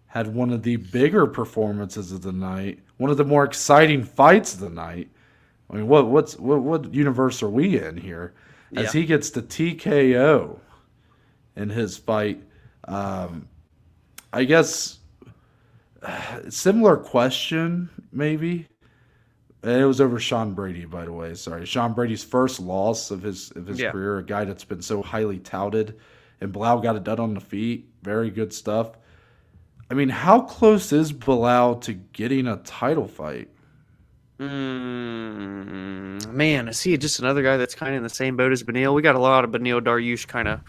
had one of the bigger performances of the night, one of the more exciting fights of the night. I mean, what universe are we in here? As he gets the TKO in his fight. I guess similar question, maybe. It was over Sean Brady, by the way. Sorry, Sean Brady's first loss of his career, a guy that's been so highly touted, and Bilal got it done on the feet. Very good stuff. I mean, how close is Bilal to getting a title fight?
Man, is he just another guy that's kind of in the same boat as Beneil? We got a lot of Beneil Dariush kind of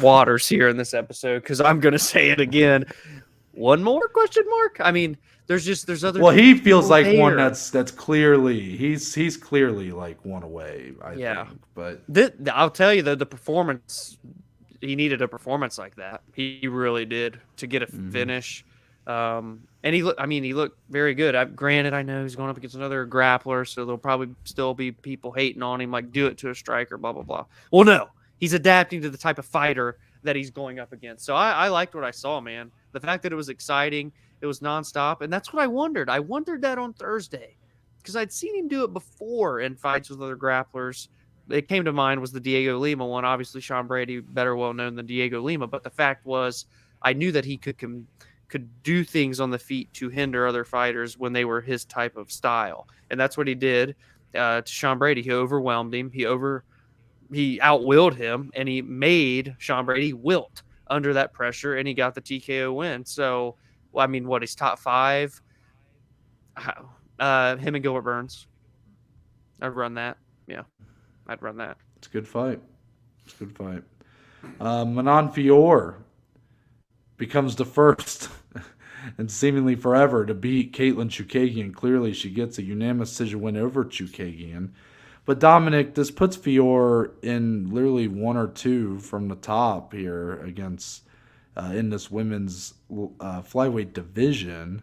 waters here in this episode, because I'm going to say it again. One more question mark? I mean, there's other.
Well, he feels like
there.
one that's clearly he's clearly like one away. I think, but
I'll tell you though, the performance, he needed a performance like that. He really did, to get a finish. And he looked very good. Granted, I know he's going up against another grappler, so there'll probably still be people hating on him, like, do it to a striker, blah blah blah. Well, no, he's adapting to the type of fighter that he's going up against. So I liked what I saw, man. The fact that it was exciting, it was nonstop, and that's what I wondered. I wondered that on Thursday, because I'd seen him do it before in fights with other grapplers. It came to mind was the Diego Lima one. Obviously, Sean Brady, better well known than Diego Lima, but the fact was, I knew that he could do things on the feet to hinder other fighters when they were his type of style, and that's what he did to Sean Brady. He overwhelmed him. He outwilled him, and he made Sean Brady wilt under that pressure, and he got the TKO win. So, well, I mean, he's top 5? Him and Gilbert Burns. I'd run that. Yeah, I'd run that.
It's a good fight. Manon Fior becomes the first and seemingly forever to beat Caitlin Chookagian. Clearly, she gets a unanimous decision win over Chookagian. But Dominic, this puts Fior in literally 1 or 2 from the top here against in this women's flyweight division.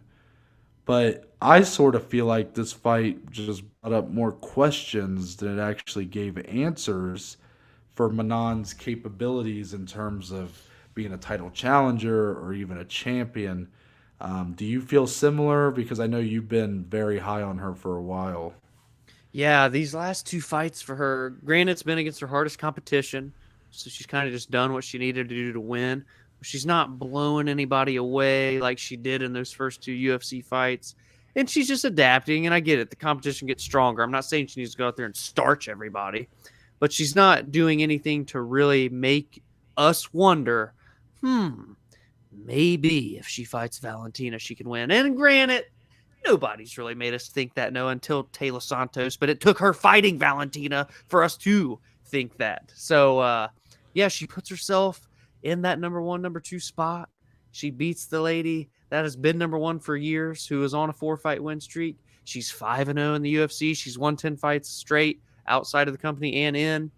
But I sort of feel like this fight just brought up more questions than it actually gave answers for Manon's capabilities in terms of being a title challenger or even a champion. Do you feel similar? Because I know you've been very high on her for a while.
Yeah, these last 2 fights for her, granted, it's been against her hardest competition, so she's kind of just done what she needed to do to win. She's not blowing anybody away like she did in those first 2 UFC fights, and she's just adapting, and I get it. The competition gets stronger. I'm not saying she needs to go out there and starch everybody, but she's not doing anything to really make us wonder, maybe if she fights Valentina, she can win. And granted, nobody's really made us think that, until Taylor Santos, but it took her fighting Valentina for us to think that. So, she puts herself in that number 1, number 2 spot. She beats the lady that has been number 1 for years, who is on a 4-fight win streak. She's 5-0 in the UFC. She's won 10 fights straight outside of the company and in.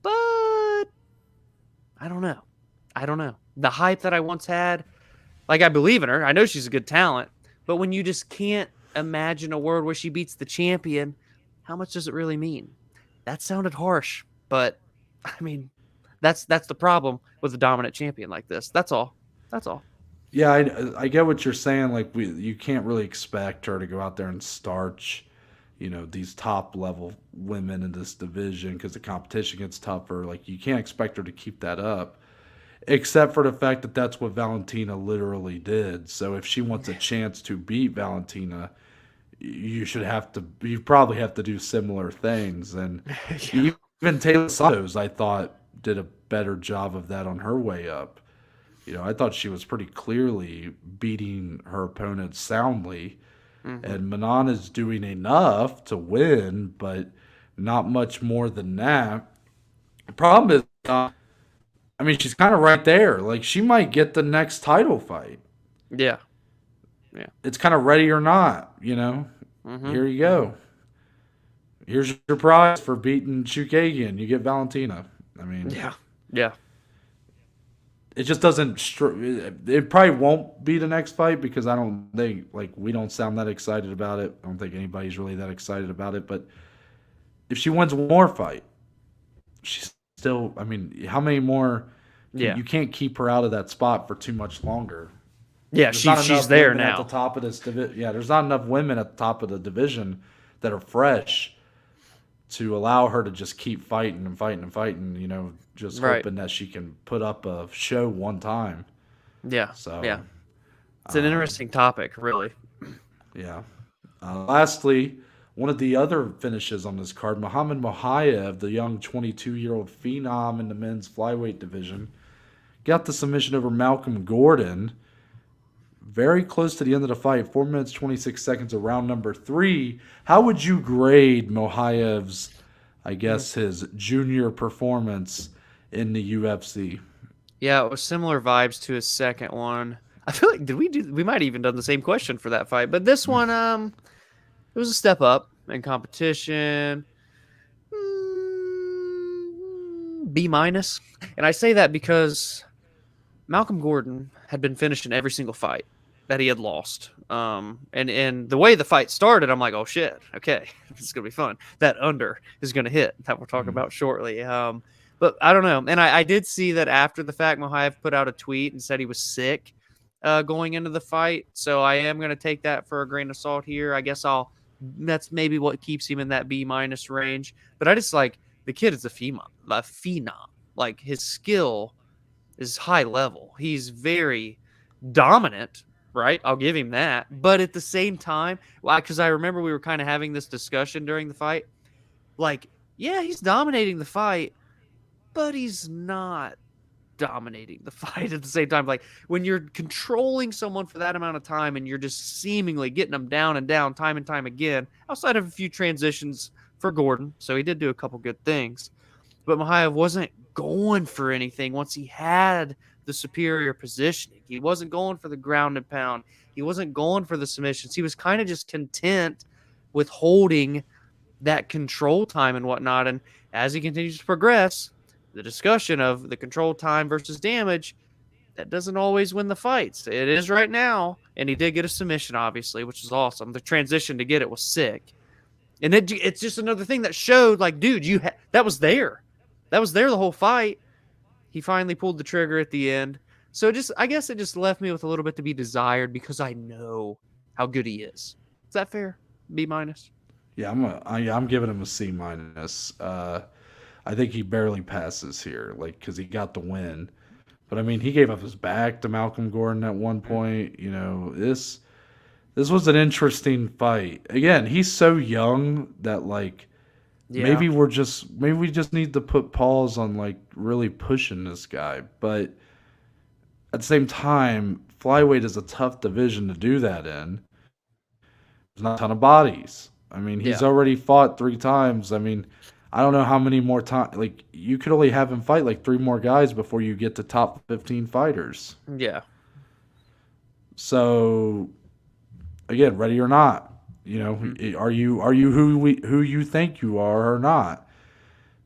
But I don't know. The hype that I once had, like, I believe in her. I know she's a good talent. But when you just can't imagine a world where she beats the champion, how much does it really mean? That sounded harsh, but I mean, that's the problem with a dominant champion like this. That's all.
Yeah, I get what you're saying. Like, you can't really expect her to go out there and starch, these top level women in this division because the competition gets tougher. Like, you can't expect her to keep that up. Except for the fact that that's what Valentina literally did. So if she wants a chance to beat Valentina, you probably have to do similar things. And
Yeah.
even Taylor Santos, I thought, did a better job of that on her way up. I thought she was pretty clearly beating her opponent soundly. And Manon is doing enough to win, but not much more than that. The problem is, she's kind of right there. Like, she might get the next title fight.
Yeah.
It's kind of ready or not, Here you go. Here's your prize for beating Chookagian. You get Valentina.
Yeah.
It just doesn't. It probably won't be the next fight because I don't think we don't sound that excited about it. I don't think anybody's really that excited about it. But if she wins one more fight, she's still. How many more? You can't keep her out of that spot for too much longer.
Yeah, she's there now.
At the top of this there's not enough women at the top of the division that are fresh to allow her to just keep fighting and fighting and fighting. Just hoping that she can put up a show one time.
Yeah.
So
yeah, it's an interesting topic, really.
Yeah. Lastly, one of the other finishes on this card, Muhammad Mokaev, the young 22-year-old phenom in the men's flyweight division, got the submission over Malcolm Gordon. Very close to the end of the fight, 4 minutes, 26 seconds of round number 3. How would you grade Mokaev's, his junior performance in the UFC?
Yeah, it was similar vibes to his second one. I feel like we might have even done the same question for that fight, but this one, it was a step up in competition. B-. And I say that because Malcolm Gordon had been finished in every single fight that he had lost. And the way the fight started, I'm like, oh shit, okay, this is gonna be fun. That under is gonna hit, that we'll talk about shortly. But I don't know. And I did see that after the fact, Mokaev put out a tweet and said he was sick going into the fight. So I am gonna take that for a grain of salt here. I guess that's maybe what keeps him in that B- range. But I just the kid is a phenom. Like, his skill is high level. He's very dominant, right? I'll give him that. But at the same time, because I remember we were kind of having this discussion during the fight. Yeah, he's dominating the fight, but he's not dominating the fight at the same time. When you're controlling someone for that amount of time and you're just seemingly getting them down and down time and time again, outside of a few transitions for Gordon, so he did do a couple good things. But Mokaev wasn't going for anything once he had the superior positioning. He wasn't going for the ground and pound. He wasn't going for the submissions. He was kind of just content with holding that control time and whatnot. And as he continues to progress, the discussion of the control time versus damage, that doesn't always win the fights. It is right now. And he did get a submission, obviously, which is awesome. The transition to get it was sick. And it's just another thing that showed, dude, that was there. That was there the whole fight. He finally pulled the trigger at the end. So I guess it just left me with a little bit to be desired because I know how good he is. Is that fair? B-?
Yeah, I'm giving him a C-. I think he barely passes here, because he got the win. But he gave up his back to Malcolm Gordon at one point. This was an interesting fight. Again, he's so young that maybe we just need to put pause on really pushing this guy. But at the same time, flyweight is a tough division to do that in. There's not a ton of bodies. He's already fought 3 times. I don't know how many more times. You could only have him fight 3 more guys before you get to top 15 fighters.
Yeah.
So, again, ready or not, are you who you think you are or not?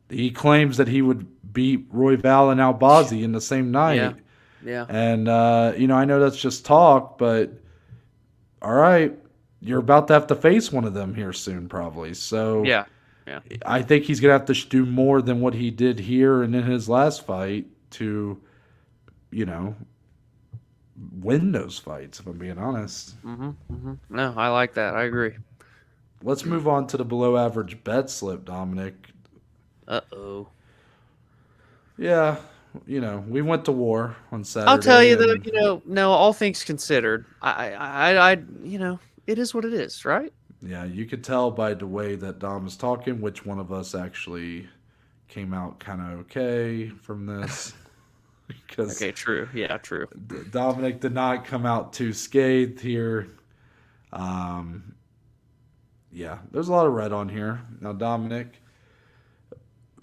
He claims that he would beat Royval and Albazi in the same night.
Yeah.
And I know that's just talk, but all right, you're about to have to face one of them here soon, probably. So
yeah.
I think he's gonna have to do more than what he did here and in his last fight to, win those fights, if I'm being honest.
No, I like that. I agree.
Let's move on to the below average bet slip, Dominic.
Uh-oh.
Yeah, we went to war on Saturday.
I'll tell you though, no, all things considered, I it is what it is, right?
Yeah, you could tell by the way that Dom is talking which one of us actually came out kind of okay from this. Because
Okay, true. Yeah, true.
Dominic did not come out too scathed here. Um, yeah, there's a lot of red on here. Now, Dominic,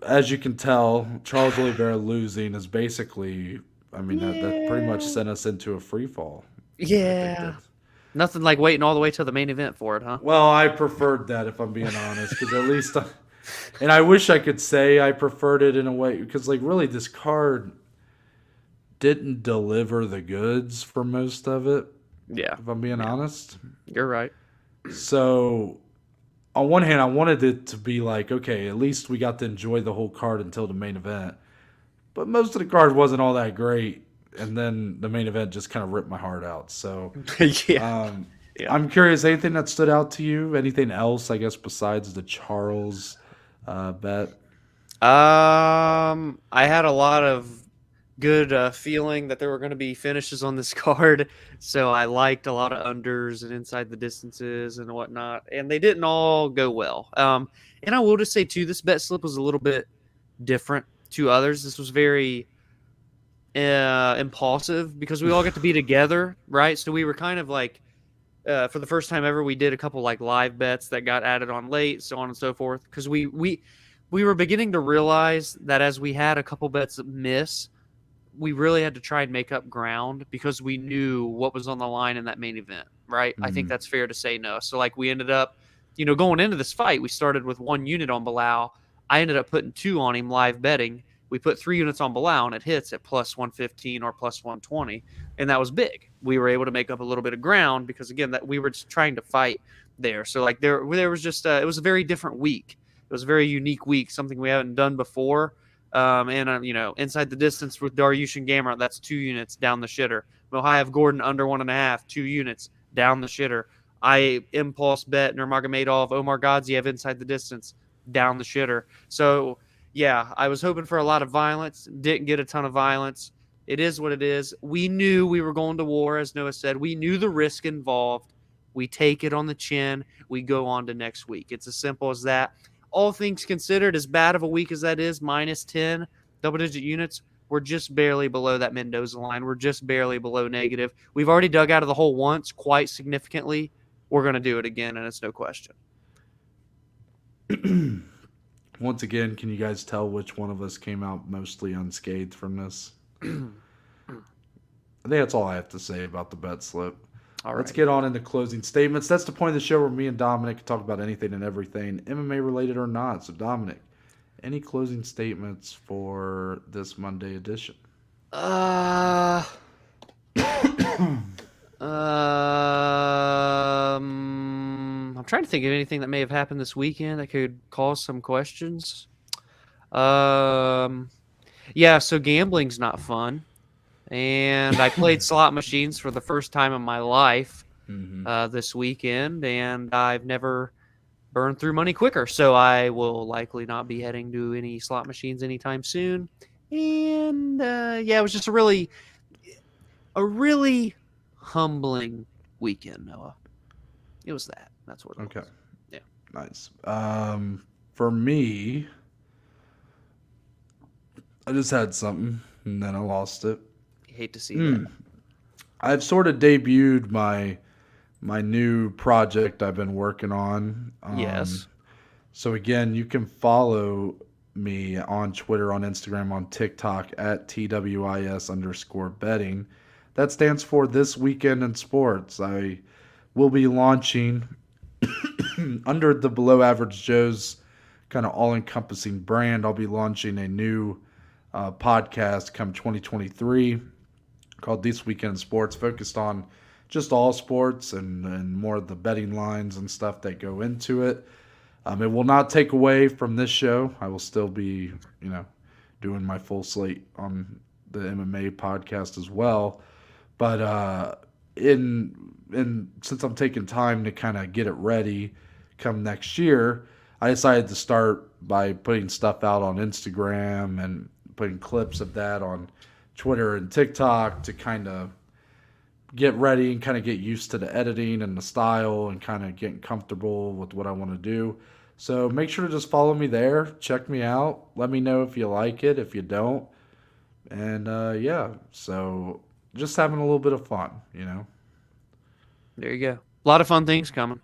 as you can tell, Charles Oliveira losing is basically, I mean, that pretty much sent us into a free fall. I think
Yeah. Nothing like waiting all the way to the main event for it, huh?
Well, I preferred that if I'm being honest, because at least, and I wish I could say I preferred it in a way, because like really this card didn't deliver the goods for most of it,
Yeah,
if I'm being honest.
you're right.
So on one hand, I wanted it to be like, okay, at least we got to enjoy the whole card until the main event. But most of the card wasn't all that great. And then the main event just kind of ripped my heart out. So
Yeah.
I'm curious, anything that stood out to you? Anything else, I guess, besides the Charles bet?
I had a lot of good feeling that there were going to be finishes on this card, so I liked a lot of unders and inside the distances and whatnot, and they didn't all go well. And I will just say too, this bet slip was a little bit different to others. This was very impulsive because we all got to be together, right? So we were kind of like, for the first time ever, we did a couple like live bets that got added on late, so on and so forth, because we were beginning to realize that as we had a couple bets miss, we really had to try and make up ground because we knew what was on the line in that main event, right? I think that's fair to say no. So like we ended up, going into this fight, we started with 1 unit on Bilal. I ended up putting 2 on him live betting. We put 3 units on Bilal and it hits at plus 115 or plus 120. And that was big. We were able to make up a little bit of ground because again, that we were just trying to fight there. So like there was just, it was a very different week. It was a very unique week, something we haven't done before. Inside the distance with Dariush and Gamrot, that's 2 units down the shitter. Mohayev Gordon under 1.5, 2 units down the shitter. I impulse bet Nurmagomedov, Omar Gadzhiev inside the distance down the shitter. So yeah, I was hoping for a lot of violence. Didn't get a ton of violence. It is what it is. We knew we were going to war, as Noah said. We knew the risk involved. We take it on the chin. We go on to next week. It's as simple as that. All things considered, as bad of a week as that is, minus 10 double-digit units, we're just barely below that Mendoza line. We're just barely below negative. We've already dug out of the hole once quite significantly. We're going to do it again, and it's no question.
Once again, can you guys tell which one of us came out mostly unscathed from this? I think that's all I have to say about the bet slip.
All right.
Let's get on into closing statements. That's the point of the show where me and Dominic can talk about anything and everything, MMA related or not. So, Dominic, any closing statements for this Monday edition?
I'm trying to think of anything that may have happened this weekend that could cause some questions. Yeah, so gambling's not fun. And I played slot machines for the first time in my life this weekend, and I've never burned through money quicker. So I will likely not be heading to any slot machines anytime soon. And yeah, it was just a really humbling weekend, Noah. It was that. That's what it was.
Okay.
Yeah.
Nice. For me, I just had something, and then I lost it.
Hate to see that.
I've sort of debuted my new project I've been working on.
Yes.
So again, you can follow me on Twitter, on Instagram, on TikTok at TWIS_betting. That stands for This Weekend in Sports. I will be launching under the Below Average Joe's kind of all-encompassing brand. I'll be launching a new podcast come 2023 called This Weekend in Sports, focused on just all sports and more of the betting lines and stuff that go into it. It will not take away from this show. I will still be, doing my full slate on the MMA podcast as well. But since I'm taking time to kind of get it ready come next year, I decided to start by putting stuff out on Instagram and putting clips of that on Twitter and TikTok to kind of get ready and kind of get used to the editing and the style and kind of getting comfortable with what I want to do. So make sure to just follow me there. Check me out. Let me know if you like it, if you don't. And yeah, so just having a little bit of fun, you know.
There you go. A lot of fun things coming.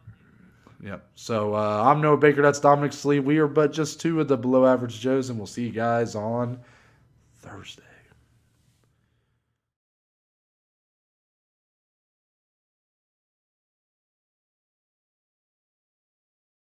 Yep. So I'm Noah Baker. That's Dominic Slee. We are but just two of the below average Joes, and we'll see you guys on Thursday.